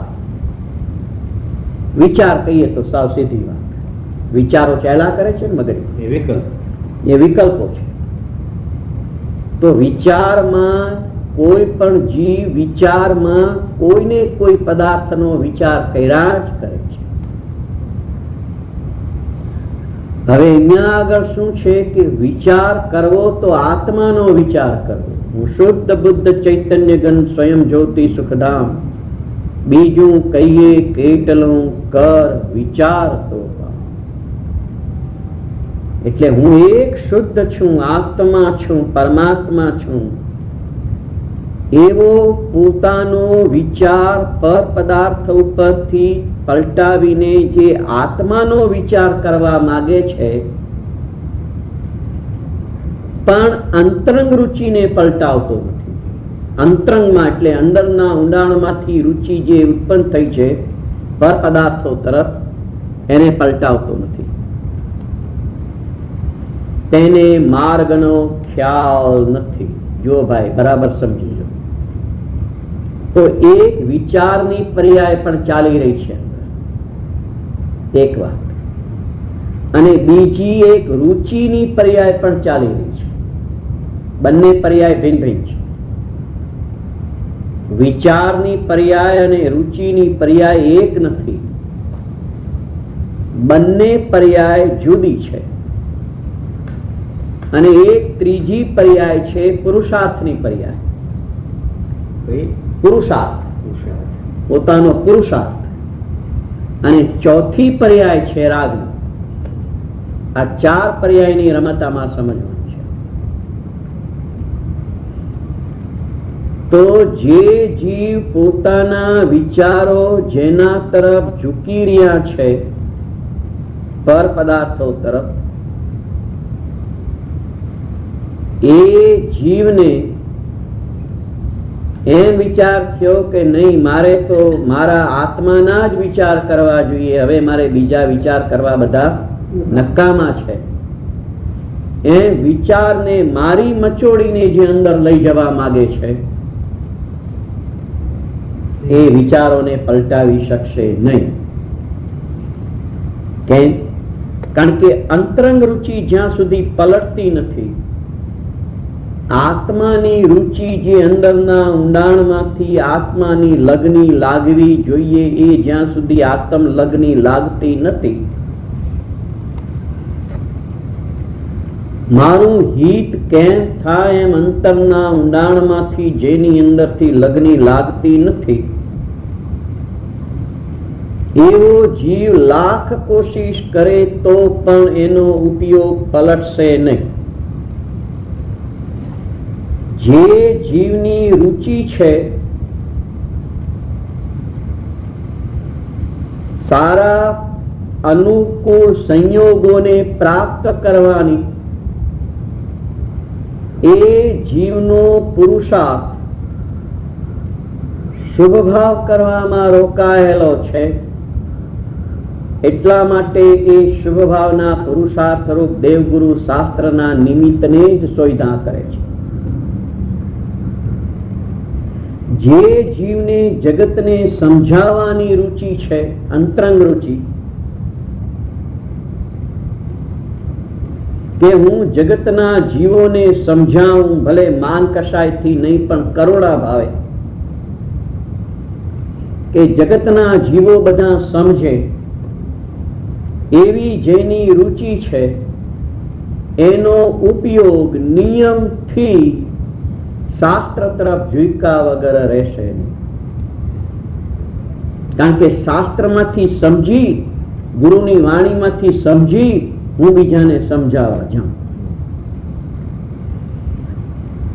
વિચાર કહીએ તો સાવ સીધી વાત, વિચારો ચાલ્યા કરે છે ને મગજ, એ વિકલ્પો છે. તો વિચારમાં કોઈ પણ જીવ વિચારમાં કોઈને કોઈ પદાર્થનો વિચાર કર્યા જ કરે છે. હવે અહીંયા આગળ શું છે કે વિચાર કરવો તો આત્માનો વિચાર કરવો. હું શુદ્ધ બુદ્ધ ચૈતન્ય ઘન સ્વયં જ્યોતિ સુખધામ, બીજું કહીએ કેટલું કર વિચાર તો. એટલે હું એક શુદ્ધ છું, આત્મા છું, પરમાત્મા છું, એવો પોતાનો વિચાર પર પદાર્થ ઉપરથી પલટાવીને જે આત્માનો વિચાર કરવા માંગે છે, પણ અંતરંગ રુચિને પલટાવતો નથી. અંતરંગમાં એટલે અંદરના ઊંડાણમાંથી રુચિ જે ઉત્પન્ન થઈ છે પર પદાર્થો તરફ, એને પલટાવતો નથી. તેને માર્ગનો ખ્યાલ નથી. જો ભાઈ બરાબર સમજી લો, તો એક વિચારની પર્યાય પણ ચાલી રહી છે એક વાત, અને બીજી એક રુચિની પર્યાય પણ ચાલી રહી છે. બંને પર્યાય ભિન્ન ભિન્ન છે. વિચારની પર્યાય અને રુચિની પર્યાય એક નથી, બંને પર્યાય જુદી છે. અને એક ત્રીજી પર્યાય છે પુરુષાર્થની પર્યાય. પુરુષાર્થ, પોતાનો પુરુષાર્થ. અને ચોથી પર્યાય છે રાગની. આ ચાર પર્યાયની રમતામાં સમજવાનું છે. તો જે જીવ પોતાના વિચારો જેના તરફ ઝૂકી રહ્યા છે પર પદાર્થો તરફ, એ જીવને એમ વિચાર થયો કે નહીં, મારે તો મારા આત્માના જ વિચાર કરવા જોઈએ, હવે મારે બીજા વિચાર કરવા બધા નકામા છે. એ વિચારને મારી મચોડીને જે અંદર લઈ જવા માંગે છે, એ વિચારોને પલટાવી શકશે નહીં. કેમ? કારણ કે અંતરંગ રુચિ જ્યાં સુધી પલટતી નથી, આત્માની રુચિ જે અંદરના ઊંડાણમાંથી આત્માની લગની લાગવી જોઈએ, એ જ્યાં સુધી આત્મ લગની લાગતી નથી, મારું હિત કેમ થાય એમ અંતરના ઊંડાણમાંથી જેની અંદરથી લગની લાગતી નથી, એવો જીવ લાખ કોશિશ કરે તો પણ એનો ઉપયોગ પલટશે નહીં. જે જીવની રુચિ છે સારા અનુકૂળ સંયોગોને પ્રાપ્ત કરવાની, એ જીવનો પુરુષાર્થ શુભ ભાવ કરવામાં રોકાયેલો છે. એટલા માટે એ શુભ ભાવના પુરુષાર્થ રૂપ દેવગુરુ શાસ્ત્રના નિમિત્તને જ સોયદા કરે છે. જે જીવને જગતને સમજાવવાની રુચિ છે, અંતરંગ રુચિ, કે હું જગતના જીવોને સમજાવું, ભલે માન કશાયથી નહીં પણ કરુણા ભાવે, કે જગતના જીવો બધા સમજે, એવી જેની રુચિ છે એનો ઉપયોગ નિયમથી શાસ્ત્ર તરફ ઝુકા વગર રહેશે નહીં. કારણ કે શાસ્ત્રમાંથી સમજી, ગુરુની વાણીમાંથી સમજી હું બીજાને સમજાવવા જાઉં.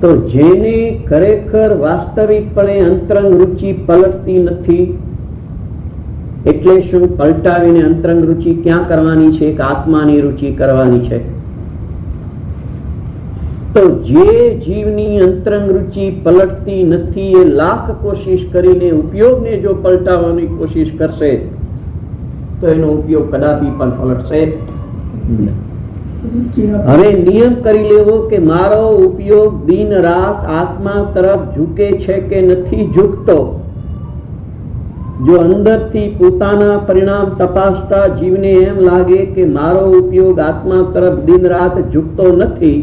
તો જેને ખરેખર વાસ્તવિકપણે અંતરંગ રુચિ પલટતી નથી, એટલે શું પલટાવીને અંતરંગ રુચિ ક્યાં કરવાની છે? કે આત્માની રુચિ કરવાની છે. તો જે જીવની અંતરંગ રુચિ પલટતી નથી, એ લાખ કોશિશ કરીને ઉપયોગને જો પલટાવવાની કોશિશ કરશે તો એનો ઉપયોગ કદાપી પણ પલટશે નહીં. હવે નિયમ કરી લેવો કે મારો ઉપયોગ દિન રાત આત્મા તરફ ઝૂકે છે કે નથી ઝૂકતો. જો અંદરથી પોતાના પરિણામ તપાસતા જીવને એમ લાગે કે મારો ઉપયોગ આત્મા તરફ દિન રાત ઝૂકતો નથી,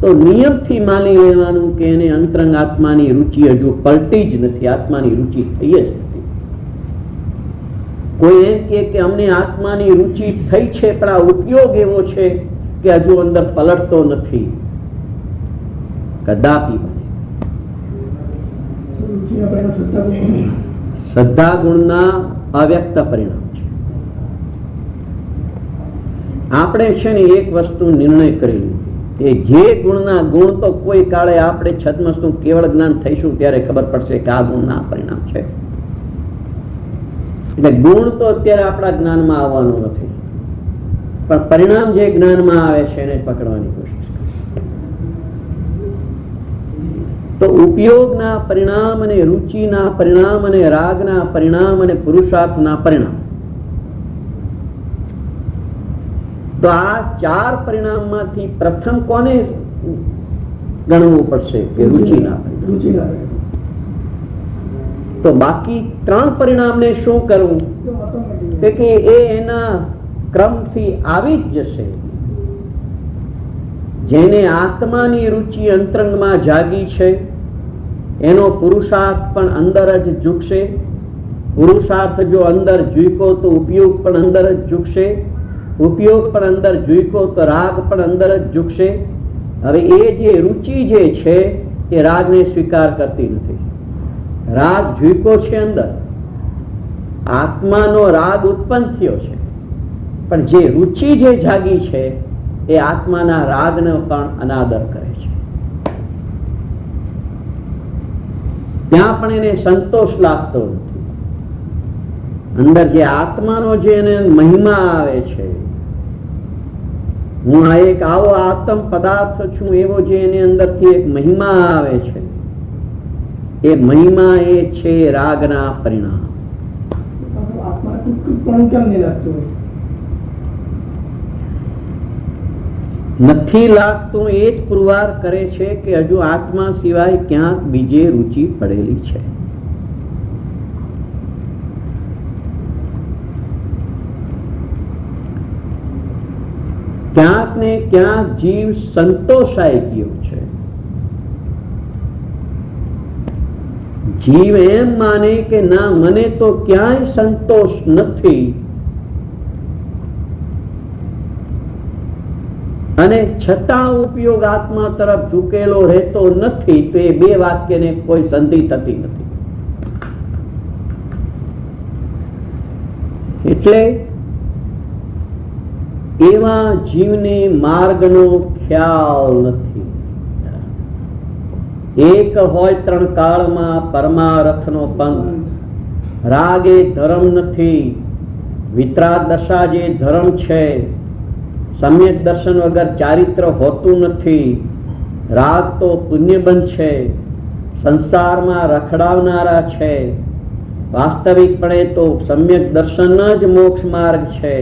તો નિયમથી માની લેવાનું કે એને અંતરંગ આત્માની રુચિ હજુ પલટી જ નથી, આત્માની રુચિ થઈ જ નથી. કોઈ એમ કે અમને આત્માની રુચિ થઈ છે પણ આ ઉપયોગ એવો છે કે હજુ અંદર પલટતો નથી, કદાપી બને. શ્રદ્ધા ગુણના અવ્યક્ત પરિણામ છે. આપણે છે ને એક વસ્તુ નિર્ણય કરી લીધો કે જે ગુણના ગુણ તો કોઈ કાળે આપણે છદ્મસનું કેવળ જ્ઞાન થઈશું ત્યારે ખબર પડશે કે આ ગુણના પરિણામ છે. એટલે ગુણ તો અત્યારે આપણા જ્ઞાનમાં આવવાનું નથી, પણ પરિણામ જે જ્ઞાનમાં આવે છે એને પકડવાની કોશિશ. તો ઉપયોગના પરિણામ અને રુચિના પરિણામ અને રાગના પરિણામ અને પુરુષાર્થના પરિણામ, તો આ ચાર પરિણામમાંથી પ્રથમ કોને ગણવું પડશે? કે રુચિના પરિણામ. તો બાકી ત્રણ પરિણામને શું કરવું? કે એ એના ક્રમથી આવી જ જશે. જેને આત્માની રુચિ અંતરંગમાં જાગી છે એનો પુરુષાર્થ પણ અંદર જ ઝૂકશે. પુરુષાર્થ જો અંદર ઝૂકો તો ઉપયોગ પણ અંદર જ ઝૂકશે. ઉપયોગ પણ અંદર ઝૂકો તો રાગ પણ અંદર જ ઝૂકશે. હવે એ જે રુચિ જે છે એ રાગને સ્વીકાર કરતી નથી. રાગ ઝૂકો છે અંદર, આત્માનો રાગ ઉત્પન્ન થયો છે, પણ જે રુચિ જે જાગી છે એ આત્માના રાગનો પણ અનાદર કરે છે. ત્યાં પણ એને સંતોષ લાગતો નથી. અંદર જે આત્માનો જે એને મહિમા આવે છે, હું આ એક આવો આત્મ પદાર્થ છું એવો જે એની અંદરથી એક મહિમા આવે છે, એ મહિમા એ છે રાગના પરિણામ. નથી લાગતું એ જ પુરવાર કરે છે કે હજુ આત્મા સિવાય ક્યાંક બીજે રુચિ પડેલી છે. ક્યાંક ને ક્યાંક જીવ સંતોષાઈ ગયો છે. જીવ એમ માને કે ના, મને તો ક્યાંય સંતોષ નથી, અને છતાં ઉપયોગ આત્મા તરફ ઝૂકેલો રહેતો નથી, તો એ બે વાક્યને કોઈ સંધિ થતી નથી. એટલે એવા જીવને માર્ગનો ખ્યાલ નથી. એક હોય ત્રણ કાળમાં પરમારથનો પંથ. રાગ એ ધર્મ નથી, વિતરાગ દશા જે ધર્મ છે. સમ્યક દર્શન વગર ચારિત્ર હોતું નથી. રાગ તો પુણ્યબંધ છે, સંસારમાં રખડાવનારા છે. વાસ્તવિકપણે તો સમ્યક દર્શન જ મોક્ષ માર્ગ છે.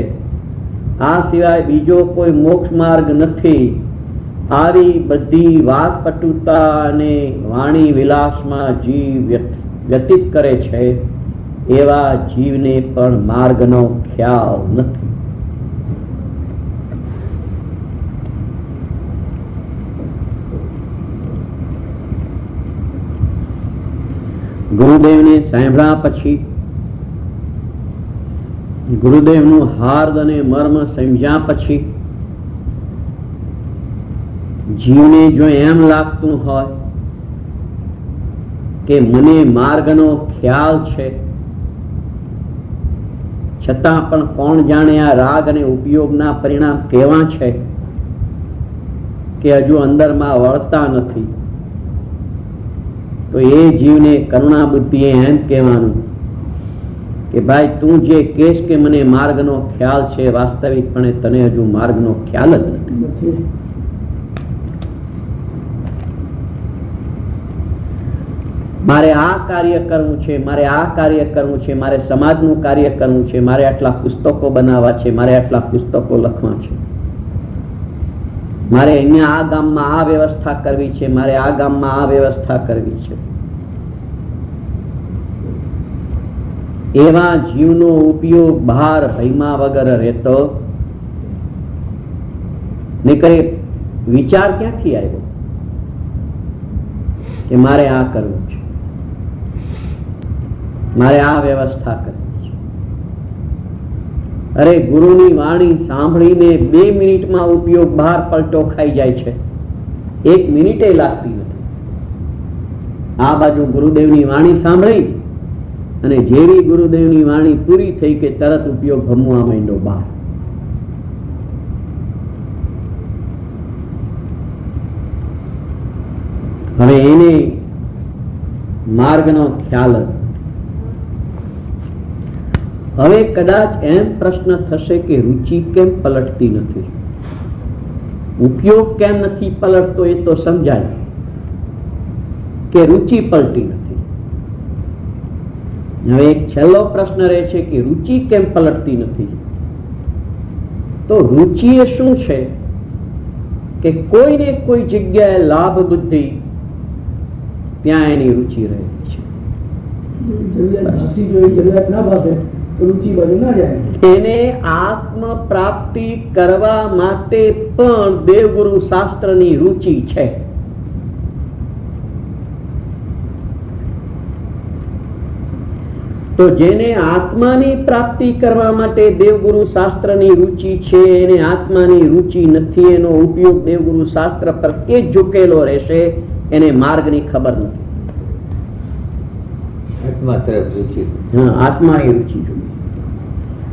આ સિવાય બીજો કોઈ મોક્ષ માર્ગ નથી. આવી બધી વાત પટુતા અને વાણી વિલાસમાં જીવ વ્યતીત કરે છે, એવા જીવને પણ માર્ગનો ખ્યાલ નથી. ગુરુદેવને સાંભળ્યા પછી, ગુરુદેવનું હાર્દ અને મર્મ સમજ્યા પછી જીવને જો એમ લાગતું હોય કે મને માર્ગનો ખ્યાલ છે, છતાં પણ કોણ જાણે આ રાગ અને ઉપયોગના પરિણામ કેવા છે કે હજુ અંદરમાં વળતા નથી, તો એ જીવને કરુણા બુદ્ધિએ એમ કહેવાનું કે ભાઈ તું જે કહેશ કે મને માર્ગનો ખ્યાલ છે, વાસ્તવિકપણે તને હજુ માર્ગનો ખ્યાલ જ નથી. મારે આ કાર્ય કરવું છે, મારે આ કાર્ય કરવું છે, મારે સમાજનું કાર્ય કરવું છે, મારે આટલા પુસ્તકો બનાવવા છે, મારે આટલા પુસ્તકો લખવા છે, મારે અહીંયા આ ગામમાં આ વ્યવસ્થા કરવી છે, મારે આ ગામમાં આ વ્યવસ્થા કરવી છે. એવા જીવનો ઉપયોગ બહાર ભયમાં વગર રહેતો નીકળે. વિચાર ક્યાંથી આવ્યો કે મારે આ કરવું છે, મારે આ વ્યવસ્થા કરવી છે? અરે ગુરુની વાણી સાંભળીને 2 મિનિટમાં ઉપયોગ બહાર પલટો ખાઈ જાય છે, 1 મિનિટે લાગતી નથી. આ બાજુ ગુરુદેવની વાણી સાંભળી અને જેવી ગુરુદેવની વાણી પૂરી થઈ કે તરત ઉપયોગ ભમવા માંડ્યો બહાર. હવે એને માર્ગનો ખ્યાલ જ. હવે કદાચ એમ પ્રશ્ન થશે કે રુચિ કેમ પલટતી નથી, ઉપયોગ કેમ નથી પલટતો? એ તો સમજાય કે રુચિ પલટી નથી. હવે એક છેલ્લો પ્રશ્ન રહે છે કે રુચિ કેમ પલટતી નથી? તો રુચિ એ શું છે કે કોઈને કોઈ જગ્યાએ લાભ બુદ્ધિ, ત્યાં એની રુચિ રહેલી છે. એને આત્મ પ્રાપ્તિ કરવા માટે પણ દેવગુરુ શાસ્ત્રની રુચિ છે. તો જેને આત્માની પ્રાપ્તિ કરવા માટે દેવગુરુ શાસ્ત્રની રુચિ છે, એને આત્માની રુચિ નથી, એનો ઉપયોગ દેવગુરુ શાસ્ત્ર પર કે ઝૂકેલો રહેશે, એને માર્ગની ખબર નથી. આત્મા તરફ રુચિ, આત્માની રુચિ જોઈએ.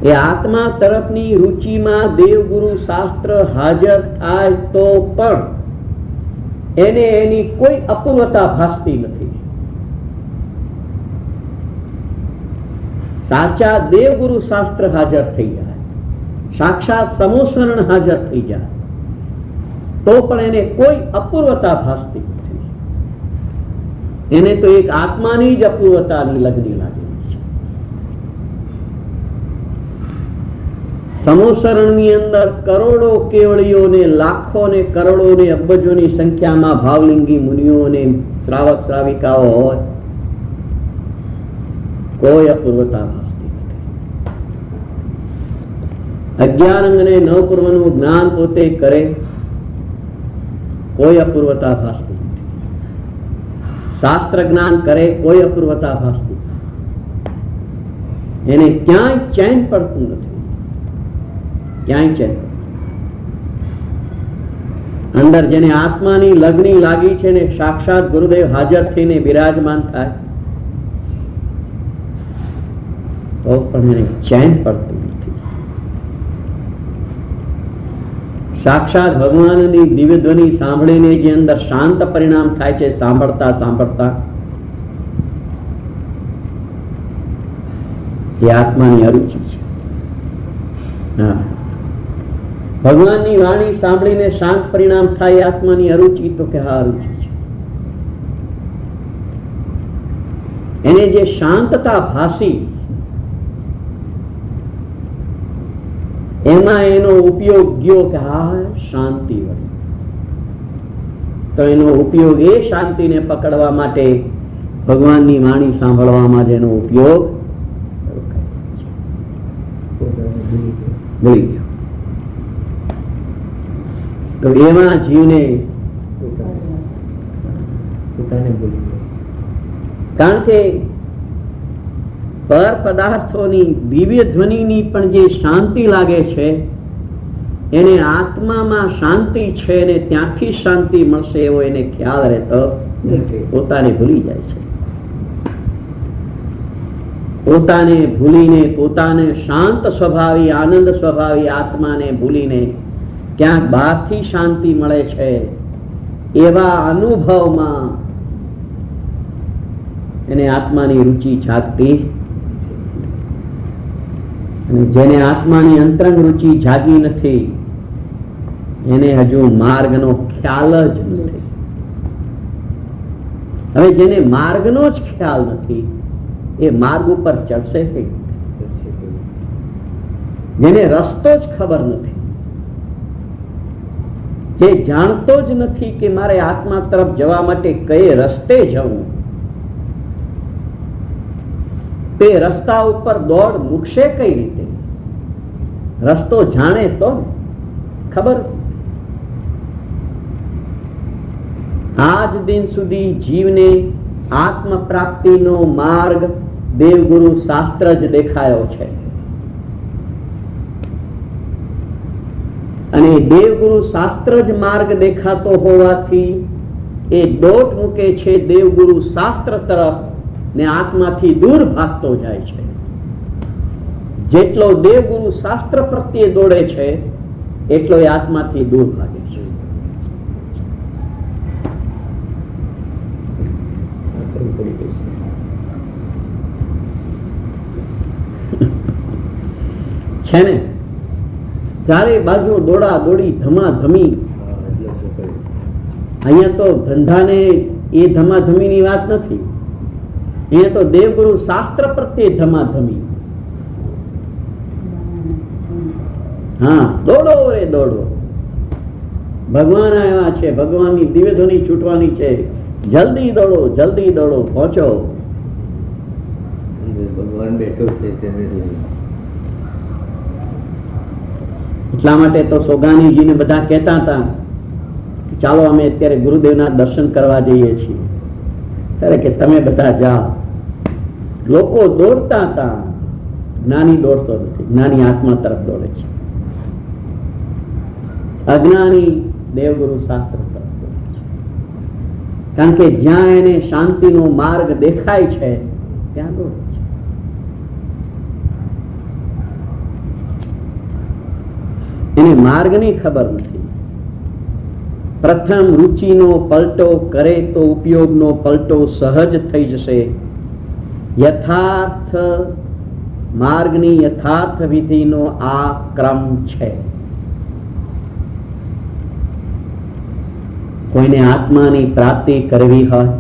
એ આત્મા તરફની રુચિમાં દેવગુરુ શાસ્ત્ર હાજર થાય તો પણ એને એની કોઈ અપૂર્વતા ભાસતી નથી. સાચા દેવગુરુ શાસ્ત્ર હાજર થઈ જાય, સાક્ષાત સમોસરણ હાજર થઈ જાય તો પણ એને કોઈ અપૂર્વતા ભાસતી નથી. એને તો એક આત્માની જ અપૂર્વતાની લગ્ની લાગેલી છે. સમોસરણની અંદર કરોડો કેવળીઓને, લાખો ને કરોડો ને અબજોની સંખ્યામાં ભાવલિંગી મુનિઓ અને શ્રાવક શ્રાવિકાઓ હોય, કોઈ અપૂર્વતા ભાસતી નથી. 11 અંગ ને 9 પૂર્વનું જ્ઞાન પોતે કરે, કોઈ અપૂર્વતા ભાસતી નથી. શાસ્ત્ર જ્ઞાન કરે, કોઈ અપૂર્વતા ભાસતી નથી. એને ક્યાંય ચેન પડતું નથી, ક્યાંય ચેન. અંદર જેને આત્માની લગ્ની લાગી છે ને સાક્ષાત ગુરુદેવ હાજર થઈને બિરાજમાન થાય તો પણ એને ચેન પડતું નથી. સાક્ષાત ભગવાનની દિવ્ય ધ્વનિ સાંભળીને જે અંદર શાંત પરિણામ થાય છે સાંભળતા સાંભળતા, એ આત્માની અરુચિ છે. ભગવાનની વાણી સાંભળીને શાંત પરિણામ થાય એ આત્માની અરુચિ, તો કે હા અરુચિ છે. એને જે શાંતતા ભાસી એમાં એનો ઉપયોગ ગયો કે હા શાંતિ વળી, તો એનો ઉપયોગ એ શાંતિને પકડવા માટે ભગવાનની વાણી સાંભળવામાં જ એનો ઉપયોગ ભૂલી ગયો. તો એમાં જીવને કારણ કે પર પદાર્થોની દિવ્ય ધ્વનિની પણ જે શાંતિ લાગે છે એને આત્મામાં શાંતિ છે ને ત્યાંથી શાંતિ મળશે એવો એને ખ્યાલ રહેતો પોતાને ભૂલી જાય છે. પોતાને ભૂલીને, પોતાને શાંત સ્વભાવી આનંદ સ્વભાવી આત્માને ભૂલીને ક્યાંક બહારથી શાંતિ મળે છે એવા અનુભવમાં એને આત્માની રુચિ જાગતી. જેને આત્માની અંતરંગ રુચિ જાગી નથી એને હજુ માર્ગનો ખ્યાલ જ નથી. હવે જેને માર્ગનો જ ખ્યાલ નથી એ માર્ગ ઉપર ચડશે કઈ? જેને રસ્તો જ ખબર નથી, જે જાણતો જ નથી કે મારે આત્મા તરફ જવા માટે કઈ રસ્તે જવું, તે રસ્તા ઉપર દોડ મૂકશે કઈ રીતે? રસ્તો જાણે તો ખબર. આજ દિન સુધી જીવને આત્મ પ્રાપ્તિનો માર્ગ દેવગુરુ શાસ્ત્ર જ દેખાયો છે. અને દેવગુરુ શાસ્ત્ર જ માર્ગ દેખાતો હોવાથી એ દોટ મૂકે છે દેવગુરુ શાસ્ત્ર તરફ ને આત્માથી દૂર ભાગતો જાય છે. જેટલો દેવગુરુ શાસ્ત્ર પ્રત્યે દોડે છે એટલો એ આત્માથી દૂર ભાગે છે. છે ને ચારે બાજુ દોડા દોડી ધમાધમી. અહીંયા તો ધંધાને એ ધમાધમીની વાત નથી, અહીંયા તો દેવગુરુ શાસ્ત્ર પ્રત્યે ધમાધમી. હા, દોડો રે દોડો, ભગવાન આવ્યા છે, ભગવાનની દિવ્ય ધ્વનિ છૂટવાની છે, જલ્દી દોડો જલ્દી દોડો, પહોંચો. ભગવાન બેઠો છે એટલા માટે તો સોગાનીજીને બધા કહેતા હતા ચાલો અમે અત્યારે ગુરુદેવના દર્શન કરવા જઈએ છીએ, ત્યારે કે તમે બધા જાઓ. લોકો દોડતા હતા, જ્ઞાની દોડતો નથી, જ્ઞાની આત્મા તરફ દોડે છે. અજ્ઞાની દેવગુરુ શાસ્ત્ર તરફ દોડે છે. કારણ કે જ્યાં એને શાંતિનો માર્ગ દેખાય છે ત્યાં દોડે છે. એને માર્ગની ખબર નથી. પ્રથમ રુચિનો પલટો કરે તો ઉપયોગનો પલટો સહજ થઈ જશે. યથાર્થ માર્ગની યથાર્થ વિધિનો આ ક્રમ છે. કોઈને આત્માની પ્રાપ્તિ કરવી હોય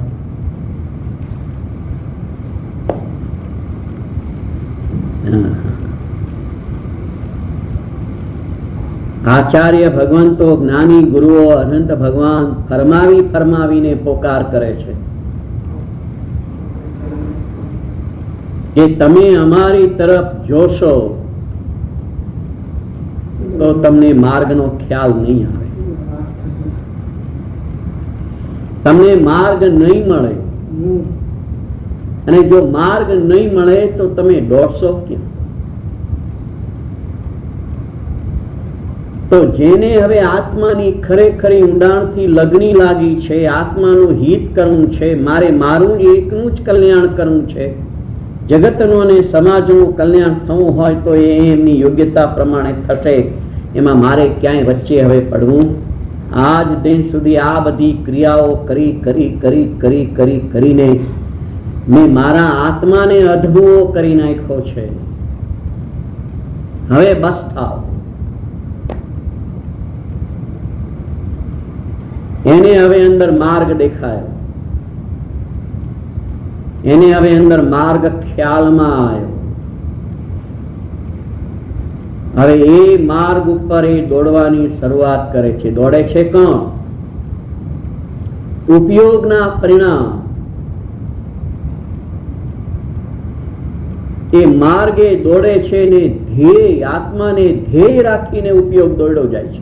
આચાર્ય ભગવંતો જ્ઞાની ગુરુઓ અનંત ભગવાન ફરમાવી ફરમાવીને પોકાર કરે છે કે તમે અમારી તરફ જોશો તો તમને માર્ગનો ખ્યાલ નહીં આવે, તમને માર્ગ નહીં મળે. અને જો માર્ગ નહીં મળે તો તમે દોડશો ક્યાં? તો જેને હવે આત્માની ખરેખરી ઊંડાણથી લગણી લાગી છે, આત્માનું હિત કરવું છે, મારે મારું એકનું જ કલ્યાણ કરવું છે, જગતનું અને સમાજનું કલ્યાણ થવું હોય તો એ એમની યોગ્યતા પ્રમાણે થશે. એમાં મારે ક્યાંય વચ્ચે હવે પડવું? આજ દિન સુધી આ બધી ક્રિયાઓ કરી કરી કરી કરી કરી કરીને મેં મારા આત્માને અધબુઓ કરી નાખ્યો છે. હવે બસ થાવ. એને હવે અંદર માર્ગ દેખાયો, એને હવે અંદર માર્ગ ખ્યાલમાં આવ્યો. હવે એ માર્ગ ઉપર એ દોડવાની શરૂઆત કરે છે. દોડે છે કોણ? ઉપયોગના પરિણામ. એ માર્ગે દોડે છે ને ધ્યેય, આત્માને ધ્યેય રાખીને ઉપયોગ દોડ્યો જાય છે.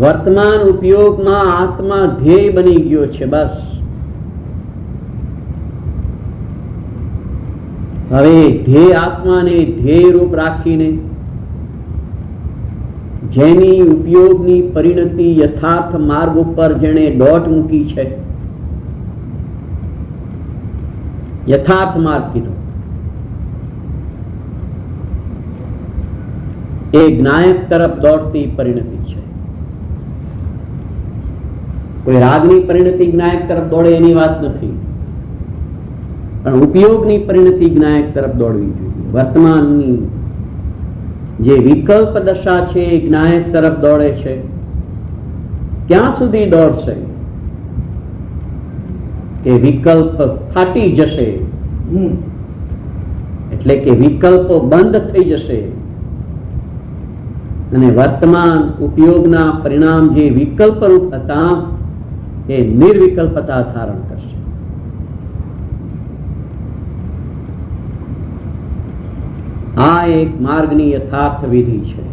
વર્તમાન ઉપયોગમાં આત્મા ધ્યેય બની ગયો છે. બસ હવે ધ્યેય આત્માને ધ્યેય રૂપ રાખીને જેની ઉપયોગની પરિણતિ યથાર્થ માર્ગ ઉપર જેણે દોટ મૂકી છે, યથાર્થ માર્ગ કીધો, એ જ્ઞાયક તરફ દોડતી પરિણતિ છે. કોઈ રાગની પરિણતિ જ્ઞાયક તરફ દોડે એની વાત નથી, પણ ઉપયોગની પરિણતિ જ્ઞાયક તરફ દોડવી જોઈએ. વર્તમાનની જે વિકલ્પ દશા છે એ જ્ઞાયક તરફ દોડે છે. ક્યાં સુધી દોડશે? કે વિકલ્પ ફાટી જશે, એટલે કે વિકલ્પો બંધ થઈ જશે અને વર્તમાન ઉપયોગના પરિણામ જે વિકલ્પ રૂપ હતા એ નિર્વિકલ્પતા ધારણ કરશે. આ એક માર્ગની યથાર્થ વિધિ છે.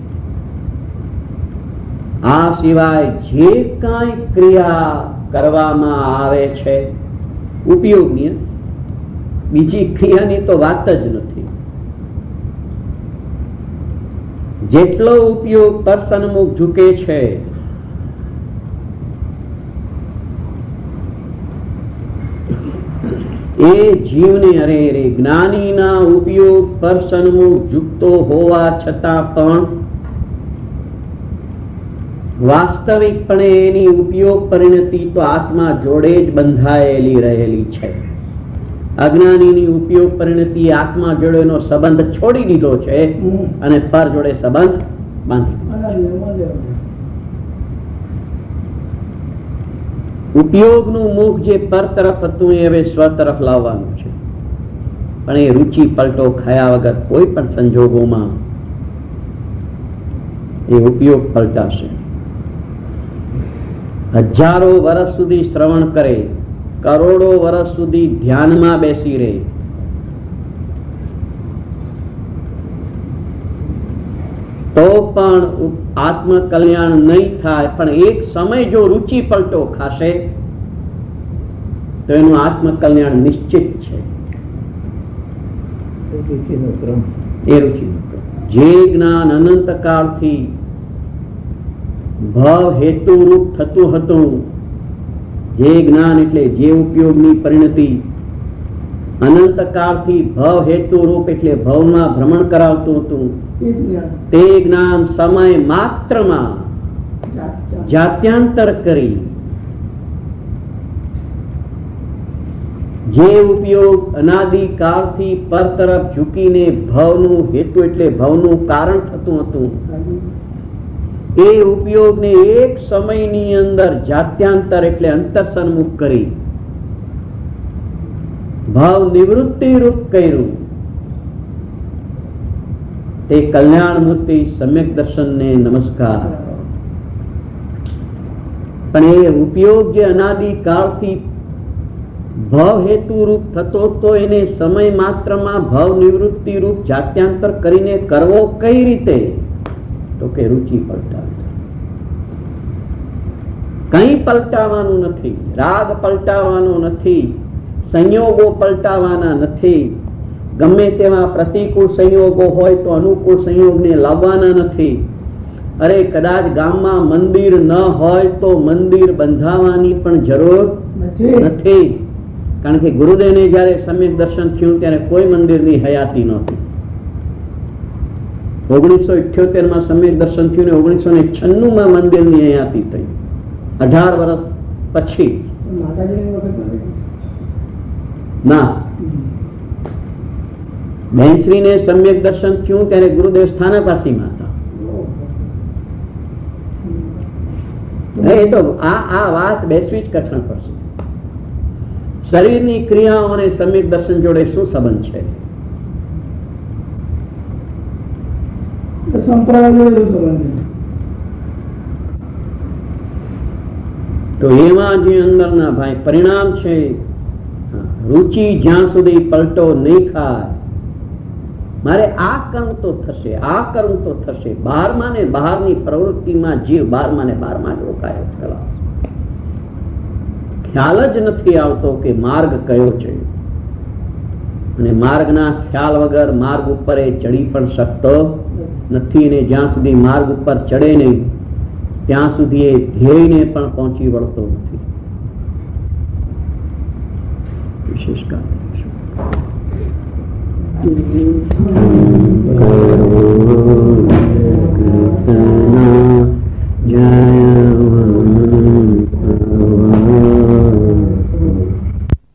આ સિવાય જે કાંઈ ક્રિયા કરવામાં આવે છે ઉપયોગની, બીજી ક્રિયાની તો વાત જ નથી. જેટલો ઉપયોગ પર સન્મુખ ઝૂકે છે એ જીવને અરે રે જ્ઞાનીના ઉપયોગ પર સન્મુખ ઝૂકતો હોવા છતાં પણ વાસ્તવિકપણે એની ઉપયોગ પરિણતિ તો આત્મા જોડે જ બંધાયેલી રહેલી છે. અજ્ઞાનીની ઉપયોગ પરિણતિ આત્મા જોડે એનો સંબંધ છોડી દીધો છે અને પર જોડે સંબંધ બાંધી. ઉપયોગનું મુખ જે પર તરફ હતું એ હવે સ્વ તરફ લાવવાનું છે, પણ એ રુચિ પલટો ખાયા વગર કોઈ પણ સંજોગોમાં એ ઉપયોગ પલટાશે. હજારો વર્ષ સુધી શ્રવણ કરે, કરોડો વર્ષ સુધી ધ્યાનમાં બેસી રહે, તો પણ આત્મકલ્યાણ નહીં થાય. પણ એક સમય જો રુચિ પલટો ખાશે તો એનું આત્મકલ્યાણ નિશ્ચિત છે. એ રુચિનો ક્રમ. જે જ્ઞાન અનંત કાળથી ભાવ હેતુ રૂપ થતું હતું, જે જ્ઞાન એટલે જે ઉપયોગની પરિણતિ અનંત કાળથી ભવ હેતુ રૂપ એટલે ભવમાં ભ્રમણ કરાવતું હતું, તે જ્ઞાન સમય માત્રમાં જાત્યાંતર કરી જે ઉપયોગ અનાદિ કાળથી પર તરફ ઝૂકીને ભવનું હેતુ એટલે ભવનું કારણ થતું હતું, એ ઉપયોગને એક સમયની અંદર જાત્યાંતર એટલે અંતર સન્મુખ કરી ભાવ નિવૃત્તિ રૂપ કર્યું. તે કલ્યાણ મૂર્તિ સમ્યક દર્શનને નમસ્કાર. પણ એ ઉપયોગ જે અનાદિ કાળથી ભવ હેતુ રૂપ થતો તો એને સમય માત્રમાં ભવ નિવૃત્તિ રૂપ જાત્યાંતર કરીને કરવો કઈ રીતે? તો કે રુચિ પલટાવી. કઈ પલટાવાનું નથી, રાગ પલટાવાનો નથી, સંયોગો પલટાવાના નથી, ગમે તેવા પ્રતિકૂળ સંયોગો હોય તો અનુકૂળ સંયોગને લાવવાના નથી. અરે કદાચ ગામમાં મંદિર ન હોય તો મંદિર બંધાવવાની પણ જરૂર નથી, કારણ કે ગુરુદેવને જયારે સમ્યક દર્શન થયું ત્યારે કોઈ મંદિરની હયાતી નહોતી. 1978 સમ્યક દર્શન થયું ને 1996 મંદિરની અહીંયાથી થઈ. 18 વર્ષ પછી ના, બહેનશ્રીને સમ્યક દર્શન થયું ત્યારે ગુરુદેવ સ્થાનકવાસીમાં હતા. એ તો આ વાત બેસવી જ કઠણ પડશે. શરીરની ક્રિયાઓ અને સમ્યક દર્શન જોડે શું સંબંધ છે? તો એમાં જે અંદરના ભાઈ પરિણામ છે, રુચિ જ્યાં સુધી પલટો નહીં ખાય, મારે આ કરવું તો થશે, આ કરવું તો થશે, બહારમાં ને બહારની પ્રવૃત્તિમાં જીવ બહારમાં ને બહારમાં જ રોકાયો થયેલા. ખ્યાલ જ નથી આવતો કે માર્ગ કયો છે, અને માર્ગના ખ્યાલ વગર માર્ગ ઉપર એ ચડી પણ શકતો નથી. ને જ્યાં સુધી માર્ગ ઉપર ચડે નહીં ત્યાં સુધી એ ધ્યેયને પણ પહોંચી વળતો નથી. વિશેષ કારણ